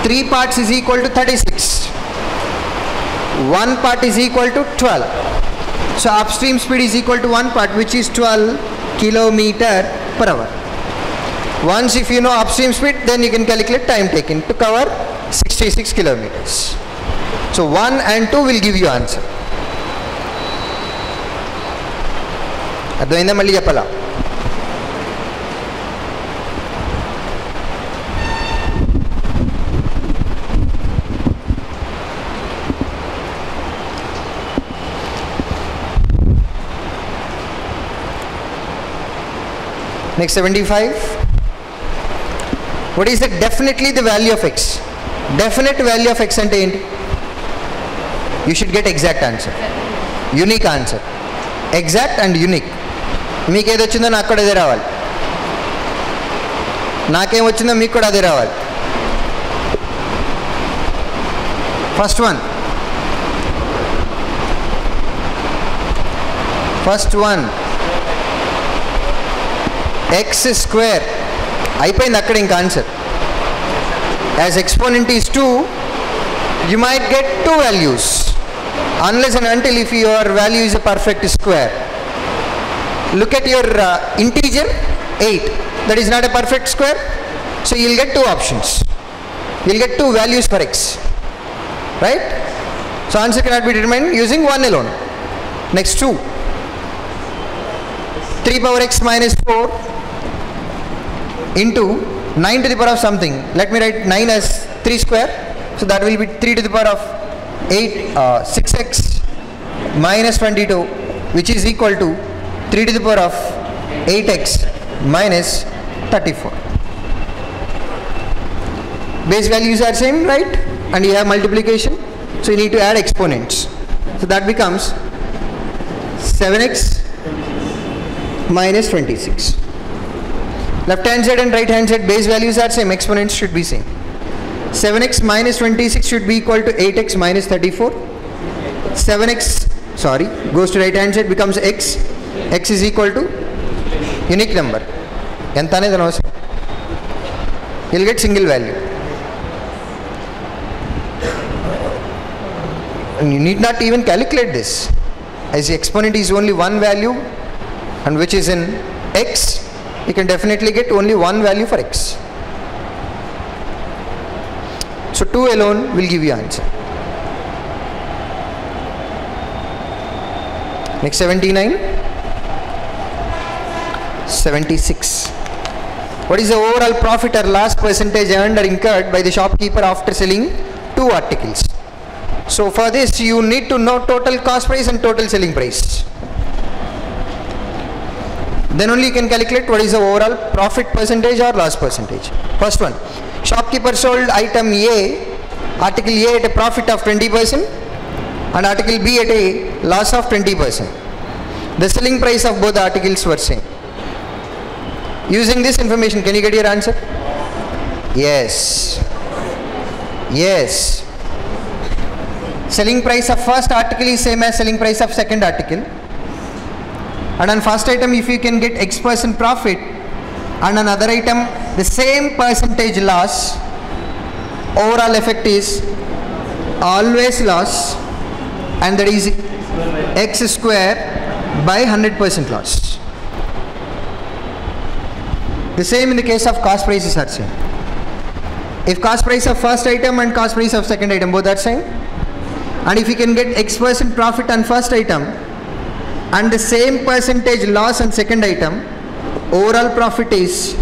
3 parts is equal to 36. 1 part is equal to 12. So upstream speed is equal to 1 part, which is 12 kilometer per hour. Once if you know upstream speed, then you can calculate time taken to cover 66 kilometers. So 1 and 2 will give you answer. అర్థమైందా? మళ్ళీ చెప్పాలా? Next 75. What is definitely the value of x? Definite value of x ante enti? You should get exact answer, unique answer. Exact and unique. మీకు ఏది వచ్చిందో నాకు కూడా అదే రావాలి, నాకేం వచ్చిందో మీకు కూడా అదే రావాలి. ఫస్ట్ వన్ ఎక్స్ స్క్వేర్ అయిపోయింది, అక్కడ ఇంకా answer. As exponent is 2, you might get 2 values unless and until if your value is a perfect square. Look at your integer 8, that is not a perfect square, so you will get 2 options, you will get 2 values for x, right? So answer cannot be determined using 1 alone. Next 2, 3 power x minus 4 into 9 to the power of something. Let me write 9 as 3 square, so that will be 3 to the power of 6x minus 22, which is equal to 3 to the power of 8x minus 34. Base values are same, right? And you have multiplication, so you need to add exponents. So that becomes 7x minus 26. Left hand side and right hand side base values are same, exponents should be same. 7x minus 26 should be equal to 8x minus 34. 7x goes to right hand side, becomes x. X is equal to unique number. ఎంత అనేది అనవసరం, you'll get single value. And you need not even calculate this, as the exponent is only one value and which is in x, you can definitely get only one value for x. So 2 alone will give you answer. Next 79. 76. What is the overall profit or loss percentage earned or incurred by the shopkeeper after selling 2 articles? So for this you need to know total cost price and total selling price. Then only you can calculate what is the overall profit percentage or loss percentage. First one, shopkeeper sold item A, article A at a profit of 20% and article B at a loss of 20%. The selling price of both articles were same. Using this information, can you get your answer? Yes. Yes. Selling price of first article is same as selling price of second article. And on first item, if you can get X% profit, and another item the same percentage loss, overall effect is always loss, and that is x square by 100% loss. The same in the case of cost prices are same. If cost price of first item and cost price of second item both are same, and if you can get x% profit on first item and the same percentage loss on second item, overall profit is,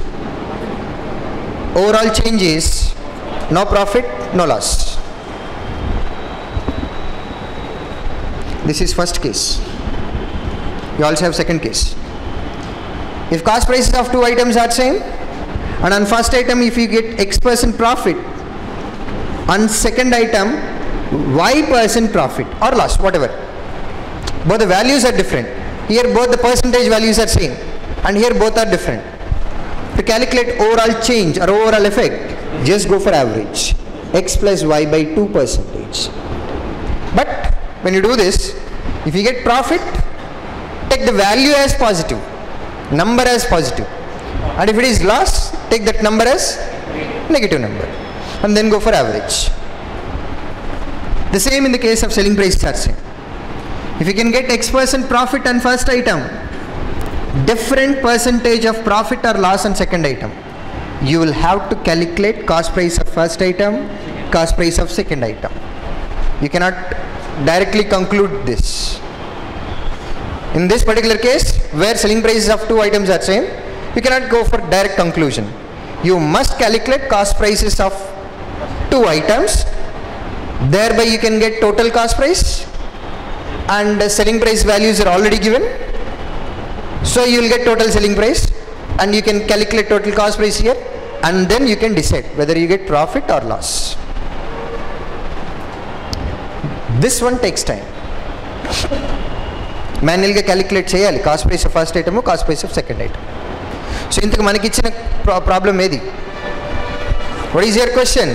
overall change is no profit, no loss. This is first case. You also have second case. If cost prices of two items are same, and on first item if you get x% profit, on second item y% profit or loss, whatever, both the values are different. Here both the percentage values are same, and here both are different. To calculate overall change or overall effect, just go for average, x plus y by 2%. But when you do this, if you get profit, take the value as positive, number as positive, and if it is loss, take that number as negative number, and then go for average. The same in the case of selling price charging. If you can get x% profit on first item, different percentage of profit or loss on second item, you will have to calculate cost price of first item, cost price of second item. You cannot directly conclude this. In this particular case, where selling prices of two items are same, you cannot go for direct conclusion. You must calculate cost prices of two items, thereby you can get total cost price, and selling price values are already given, so you will get total selling price, and you can calculate total cost price here, and then you can decide whether you get profit or loss. This one takes time. Manual ga calculate cheyali cost price of first item, cost price of second item. So intaku manaki ichina problem edi? What is your question?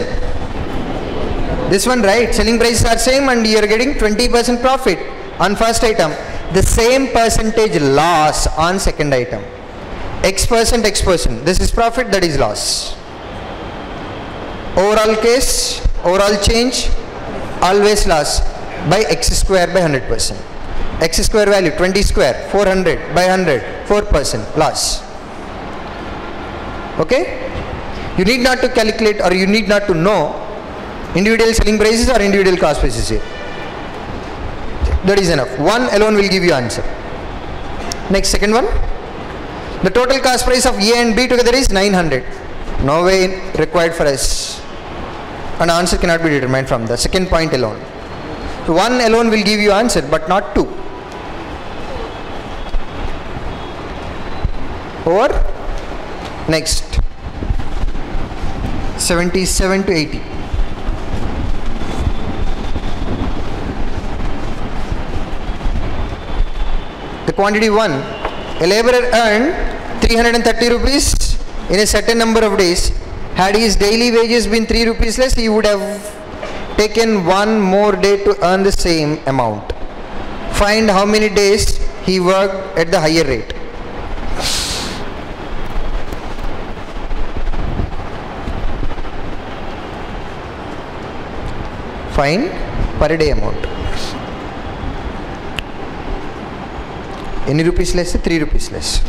This one, right? Selling prices are same and you are getting 20% profit on first item, the same percentage loss on second item. X%, this is profit, that is loss. Overall case, overall change, always loss by x square by 100%. X square value 20 square, 400 by 100, 4% loss. Okay? You need not to calculate, or you need not to know individual selling prices or individual cost prices here. That is enough. One alone will give you answer. Next, second one. The total cost price of A and B together is 900. No way required for us. And answer cannot be determined from the second point alone. So one alone will give you answer, but not two. Over. Next. 77 to 80. The quantity 1, a laborer earned 330 rupees in a certain number of days. Had his daily wages been 3 rupees less, he would have taken one more day to earn the same amount. Find how many days he worked at the higher rate. Find per day amount. Any rupees less? 3 rupees less.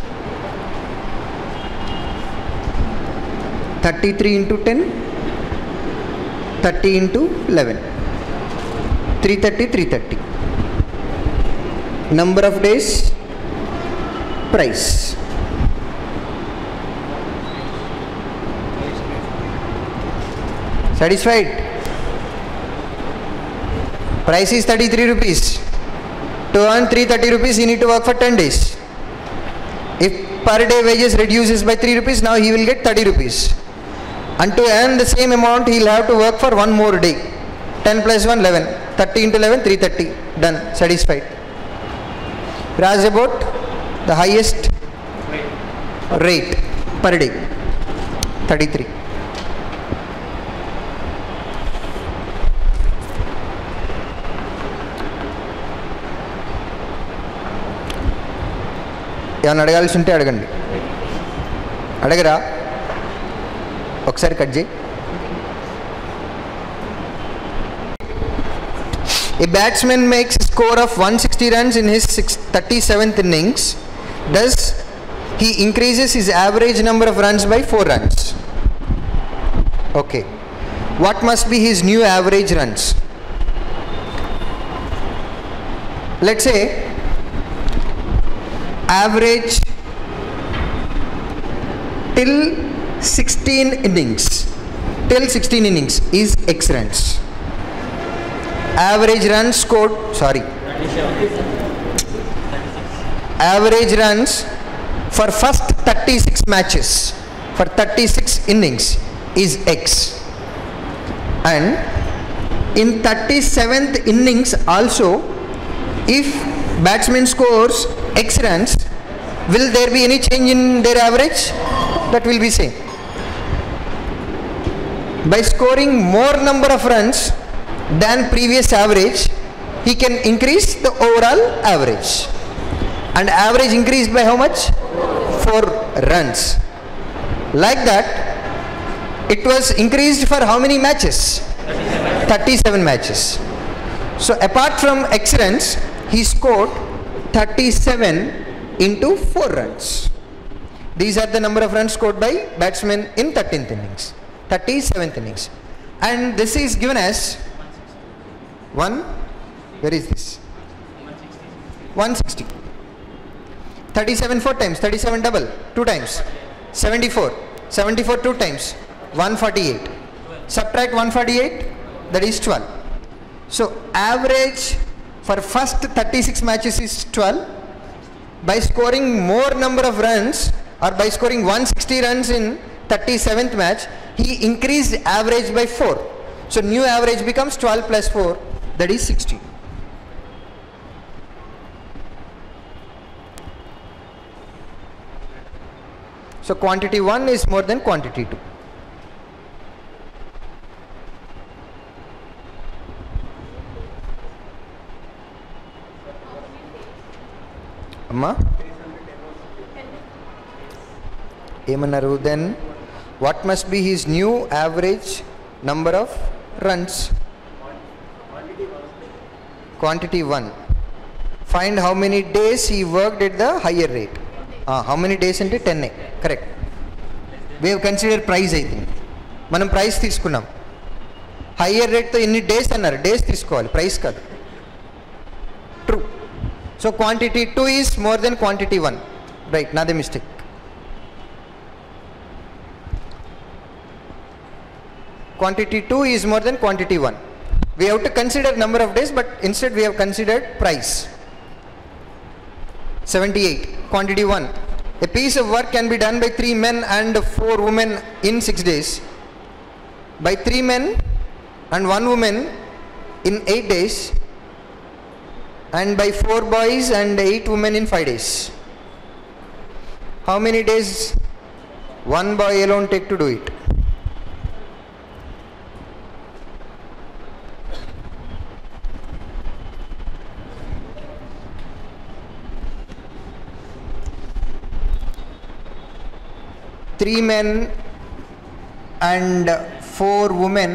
33 into 10, 30 into 11, 330, 330. Number of days, price. Satisfied? Price is 33 rupees. To earn 330 rupees, he need to work for 10 days. If per day wages reduces by 3 rupees, now he will get 30 rupees. And to earn the same amount, he will have to work for one more day. 10 plus 1, 11. 30 into 11, 330. Done. Satisfied. We asked about the highest rate per day. 33. ఏమన్నా అడగాల్సి ఉంటే అడగండి. అడగరా ఒకసారి cut చేయి. A batsman makes a score of 160 runs in his 37th innings. Thus, he increases his average number of runs by 4 runs. Okay. What must be his new average runs? Let's say average till 16 innings. Till 16 innings is X runs. Average runs scored, average runs for first 36 matches, for 36 innings is X. And in 37th innings also, if batsman scores X runs, will there be any change in their average? That will be same. By scoring more number of runs than previous average, he can increase the overall average. And average increased by how much? 4 runs. Like that, it was increased for how many matches? 37 matches. So apart from X runs, he scored 37 into 4 runs. These are the number of runs scored by batsmen in 13th innings, 37th innings. And this is given as 1, where is this? 160. 37 4 times, 37 double, 2 times, 74. 74 2 times, 148. Subtract 148, that is 12. So average for first 36 matches is 12. By scoring more number of runs, or by scoring 160 runs in 37th match, he increased average by 4. So new average becomes 12 plus 4, that is 60. So quantity 1 is more than quantity 2. Amma? ఏమన్నారు? Then what must be his new average number of runs? Quantity 1. Find how many days he worked at the higher rate. How many days అంటే 10. Correct. We have considered price, I think. మనం price తీసుకున్నాం. Higher రేట్తో ఎన్ని days అన్నారు? Days తీసుకోవాలి, price కాదు. True. So quantity 2 is more than quantity 1. Right, నాదే mistake. Quantity 2 is more than quantity 1. We have to consider number of days, but instead we have considered price. 78. Quantity 1. A piece of work can be done by 3 men and 4 women in 6 days. By 3 men and 1 woman in 8 days. And by 4 boys and 8 women in 5 days. How many days one boy alone take to do it? Three men and 4 women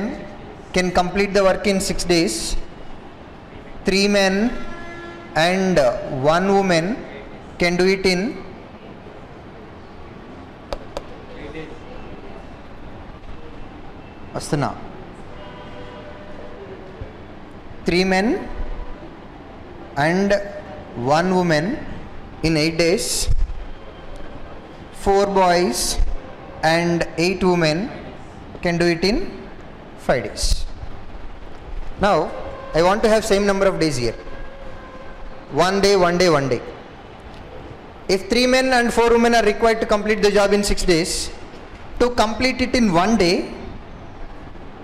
can complete the work in 6 days. 3 men and 1 woman can do it in 8 days. Astana. 3 men and 1 woman in 8 days. 4 boys and 8 women can do it in 5 days. Now I want to have same number of days here. 1 day, 1 day, 1 day. If 3 men and 4 women are required to complete the job in 6 days, to complete it in 1 day,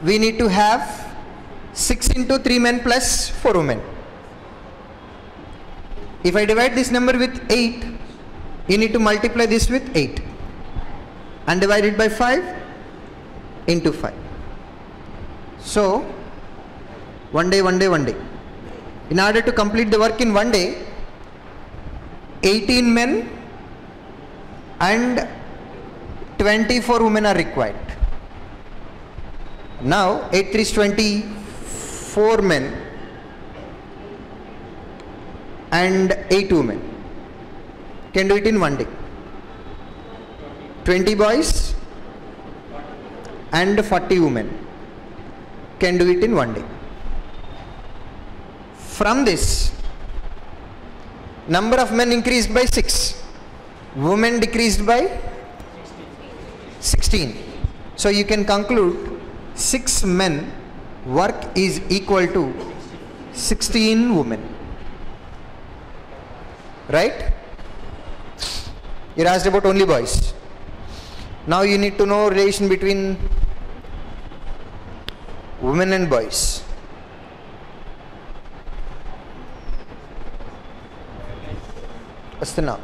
we need to have 6 into 3 men plus 4 women. If I divide this number with 8, you need to multiply this with 8 and divide it by 5 into 5. So 1 day, 1 day, 1 day. In order to complete the work in 1 day, 18 men and 24 women are required. Now 8 3 is 24 men and 8 women can do it in one day. 20 boys and 40 women can do it in one day. From this, number of men increased by 6, women decreased by 16. So you can conclude 6 men work is equal to 16 women. Right? You're asked about only boys. Now you need to know relation between women and boys. Astana.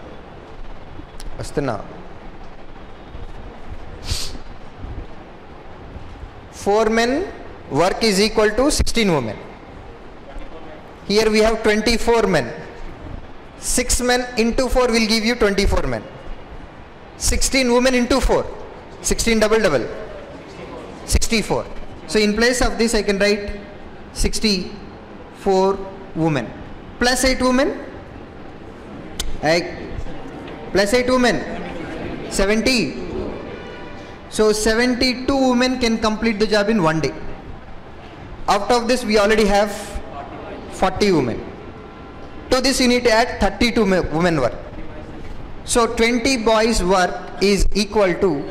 4 men work is equal to 16 women. Here we have 24 men. 6 men into 4 will give you 24 men. 16 women into 4. 16 double double. 64. So in place of this I can write 64 women. Plus 8 women. Plus 8 women. 70. So 72 women can complete the job in one day. Out of this we already have 40 women. To this you need to add 32 women work. So 20 boys work is equal to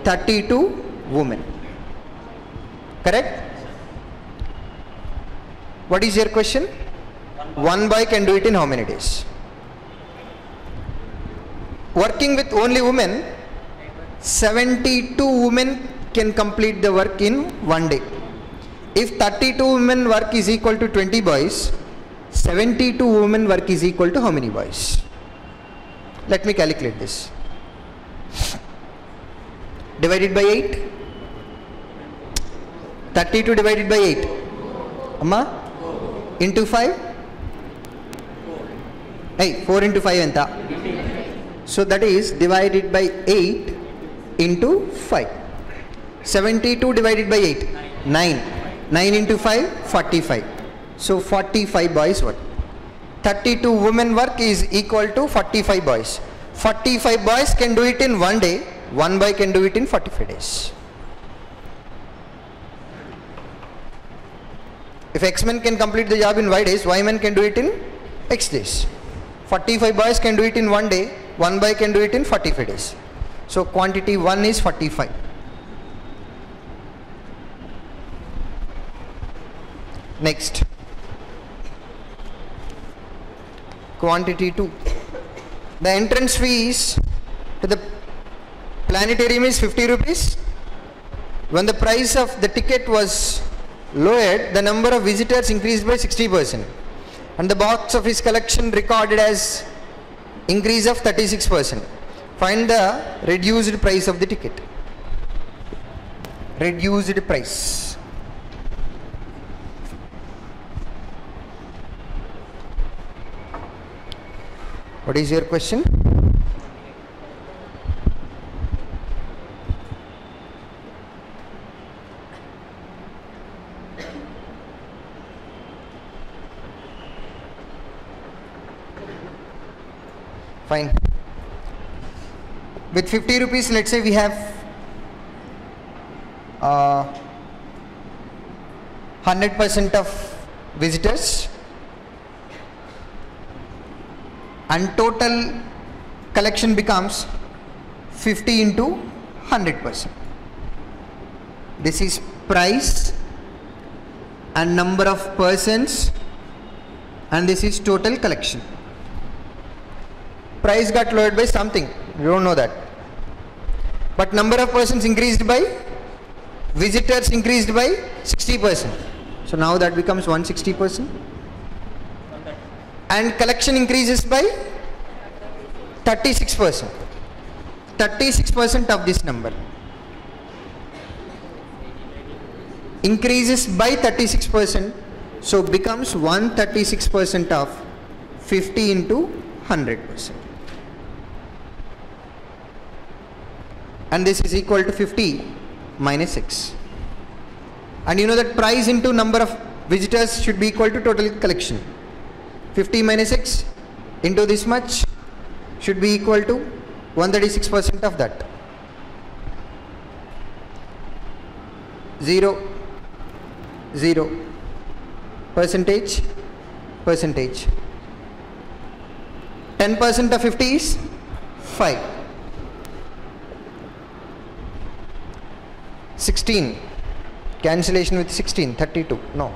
32 women. Correct? What is your question? One boy can do it in how many days? Working with only women, 72 women can complete the work in one day. If 32 women work is equal to 20 boys, 72 women work is equal to how many boys? Let me calculate this. Divided by 8. 32 divided by 8. Amma? Into 5? Hey, 4 into 5 enta. So that is divided by 8 into 5. 72 divided by 8. 9. 9 into 5, 45. So 45 boys work. 32 women work is equal to 45 boys. 45 boys can do it in one day. One boy can do it in 45 days. If X men can complete the job in Y days, Y men can do it in X days. 45 boys can do it in one day. One boy can do it in 45 days. So quantity 1 is 45. Next. Quantity 2. The entrance fees to the planetarium is 50 rupees. When the price of the ticket was lowered, the number of visitors increased by 60%. And the box office collection recorded as increase of 36%. Find the reduced price of the ticket. Reduced price. What is your question? Fine. With 50 rupees, let's say we have 100% of visitors, and total collection becomes 50 into 100%. This is price and number of persons, and this is total collection. Price got lowered by something, you don't know that. But number of persons increased by, visitors increased by 60%. So now that becomes 160%. And collection increases by 36%. 36% of this number increases by 36%, so becomes 136% of 50 into 100%. and this is equal to 50 minus 6. And you know that price into number of visitors should be equal to total collection. 50 minus 6 into this much should be equal to 136% of that. 0, 0, percentage, percentage. 10% of 50 is 5. 16, cancellation with 16, 32, no.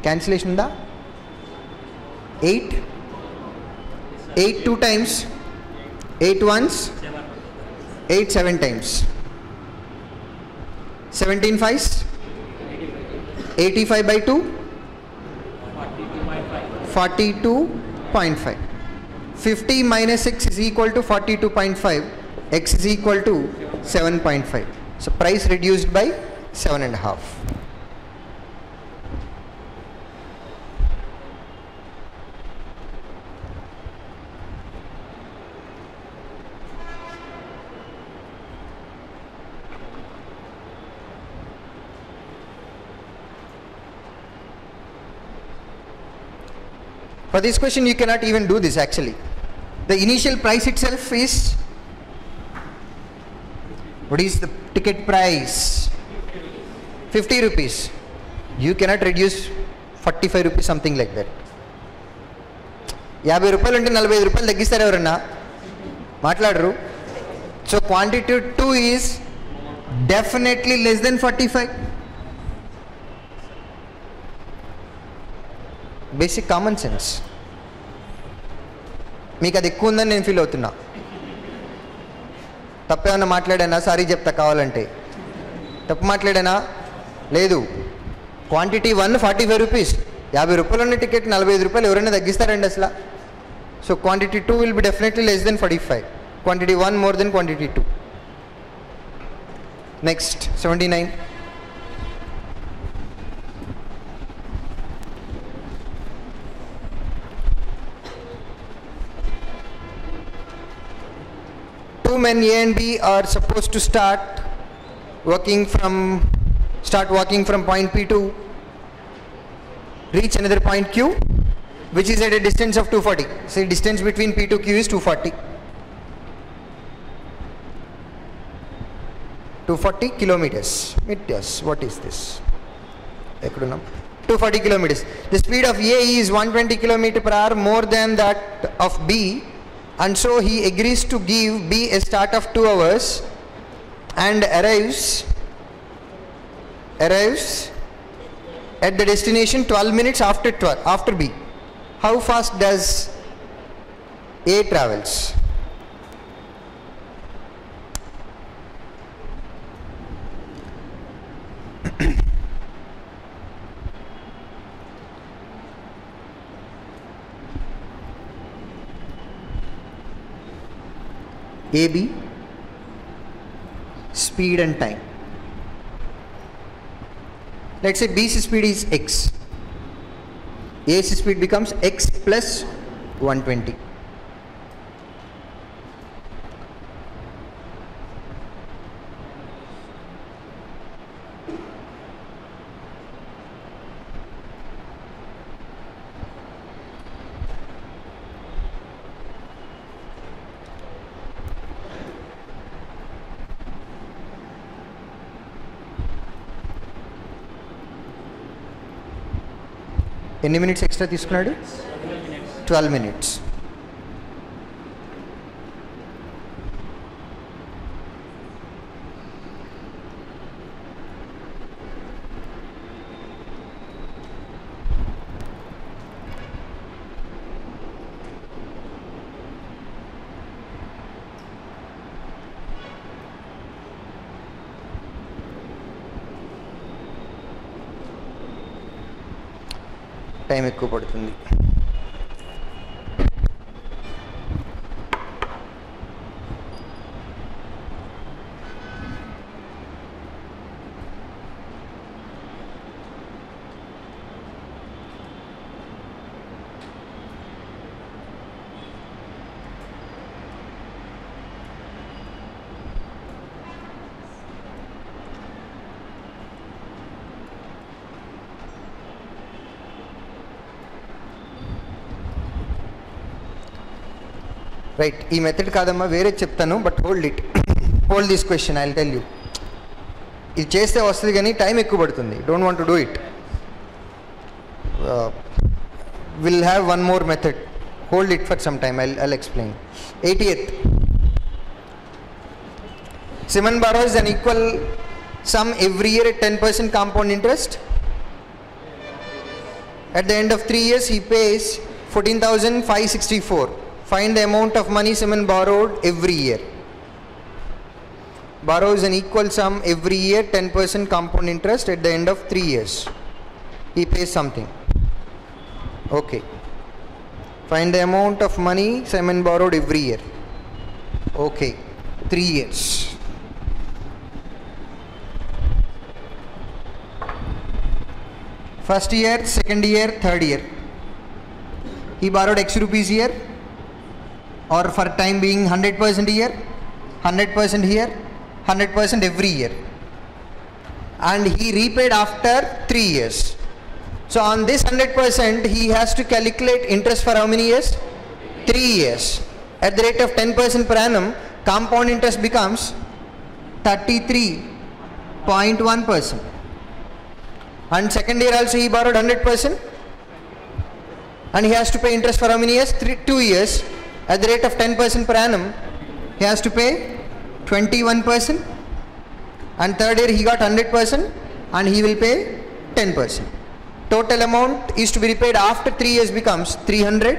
Cancellation da? 8, 8 2 times, 8 once, 8 7 times. 17 5s, 85 by 2, 42.5. 50 minus 6 is equal to 42.5, x is equal to 7.5. So price reduced by 7.5. For this question you cannot even do this actually. The initial price itself is, what is the ticket price? 50 rupees. You cannot reduce 45 rupees, something like that. 50 రూపాయలు అంటే 45 రూపాయలు తగ్గిస్తారు ఎవరన్నా? మాట్లాడరు. So quantity 2 is definitely less than 45. Basic common sense. మీకు అది ఎక్కువ ఉందని నేను ఫీల్ అవుతున్నా. తప్పేమన్నా మాట్లాడానా? సారీ చెప్తా కావాలంటే. తప్పు మాట్లాడానా? లేదు. Quantity 1 45 rupees. 50 రూపాయలు ఉన్న టికెట్ 45 రూపాయలు ఎవరైనా తగ్గిస్తారండి అసలు? So quantity 2 will be definitely less than 45. Quantity 1 more than quantity 2. Next 79. Two men A and B are supposed to start walking from point P to reach another point Q, which is at a distance of 240. So distance between P to Q is 240. 240 kilometers. Meters. What is this? 240 kilometers. The speed of A is 120 km per hour more than that of B. And so he agrees to give B a start of 2 hours and arrives at the destination 12 minutes after B. How fast does A travels? AB, speed and time. Let's say B's speed is x. A's speed becomes x plus 120. ఎన్ని minutes extra తీసుకున్నాడు? 12 minutes. Time ఎక్కువ పడుతుంది. Right, ఈ method కాదమ్మా, వేరే చెప్తాను, but hold it. Hold this question, I will tell you. ఇది చేస్తే వస్తుంది కానీ టైం ఎక్కువ పడుతుంది. Don't want to do it. Will have one more method. Hold it for some time, I'll explain. 80th. Simon borrows an equal sum every year at 10% compound interest. At the end of 3 years, he pays 14,564. Find the amount of money Simon borrowed every year. Borrows an equal sum every year, 10% compound interest. At the end of 3 years, he pays something. Okay. Find the amount of money Simon borrowed every year. Okay. 3 years. First year, second year, third year. He borrowed X rupees here, or for time being 100% here, 100% here, 100% every year. And he repaid after 3 years. So on this 100%, he has to calculate interest for how many years? 3 years. At the rate of 10% per annum, compound interest becomes 33.1%. And second year also he borrowed 100%, and he has to pay interest for how many years? 2 years. At the rate of 10% per annum, he has to pay 21%. And third year he got 100%, and he will pay 10%. Total amount is to be repaid after 3 years becomes 300,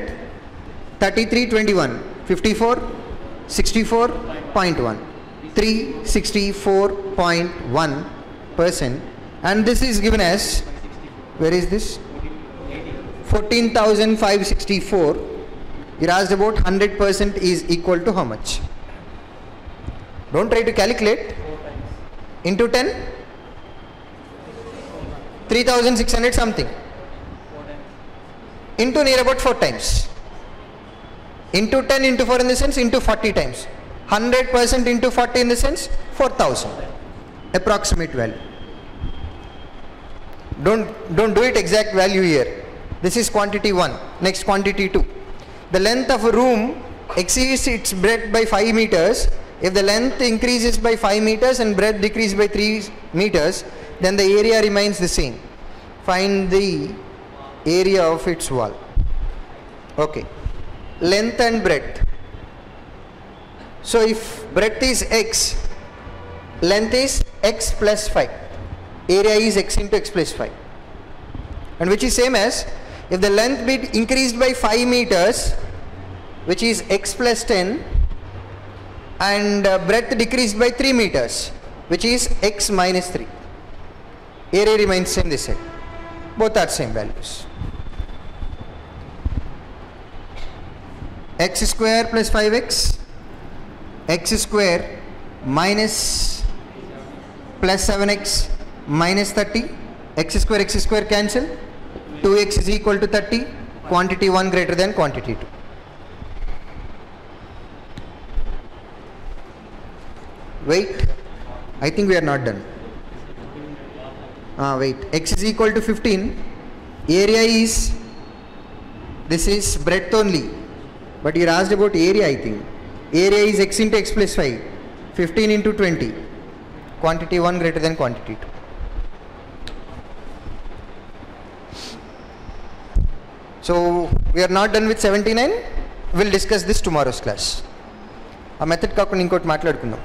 33, 21, 54, 64.1, 364.1%. And this is given as, where is this? 14,564. You're asked about 100% is equal to how much? Don't try to calculate. Into 10? 3,600 something. Into near about 4 times. Into 10 into 4 in the sense into 40 times. 100% into 40 in the sense 4,000. Approximate value. Don't do it exact value here. This is quantity 1. Next, quantity 2. The length of a room exceeds its breadth by 5 meters. If the length increases by 5 meters and breadth decreases by 3 meters, then the area remains the same. Find the area of its wall. Okay. Length and breadth. So if breadth is x, length is x plus 5. Area is x into x plus 5. And which is same as, if the length be increased by 5 meters, which is x plus 10, and breadth decreased by 3 meters, which is x minus 3. Area remains same this side. Both are same values. X square plus 5x, x square minus plus 7x minus 30, x square cancel, 2x is equal to 30, quantity 1 greater than quantity 2. Wait, I think we are not done. Wait, x is equal to 15, area is, this is breadth only, but you are asked about area I think. Area is x into x plus 5, 15 into 20, quantity 1 greater than quantity 2. So we are not done with 79. We'll discuss this tomorrow's class. A method కాకుండా ఇంకోటి మాట్లాడుకుందాం.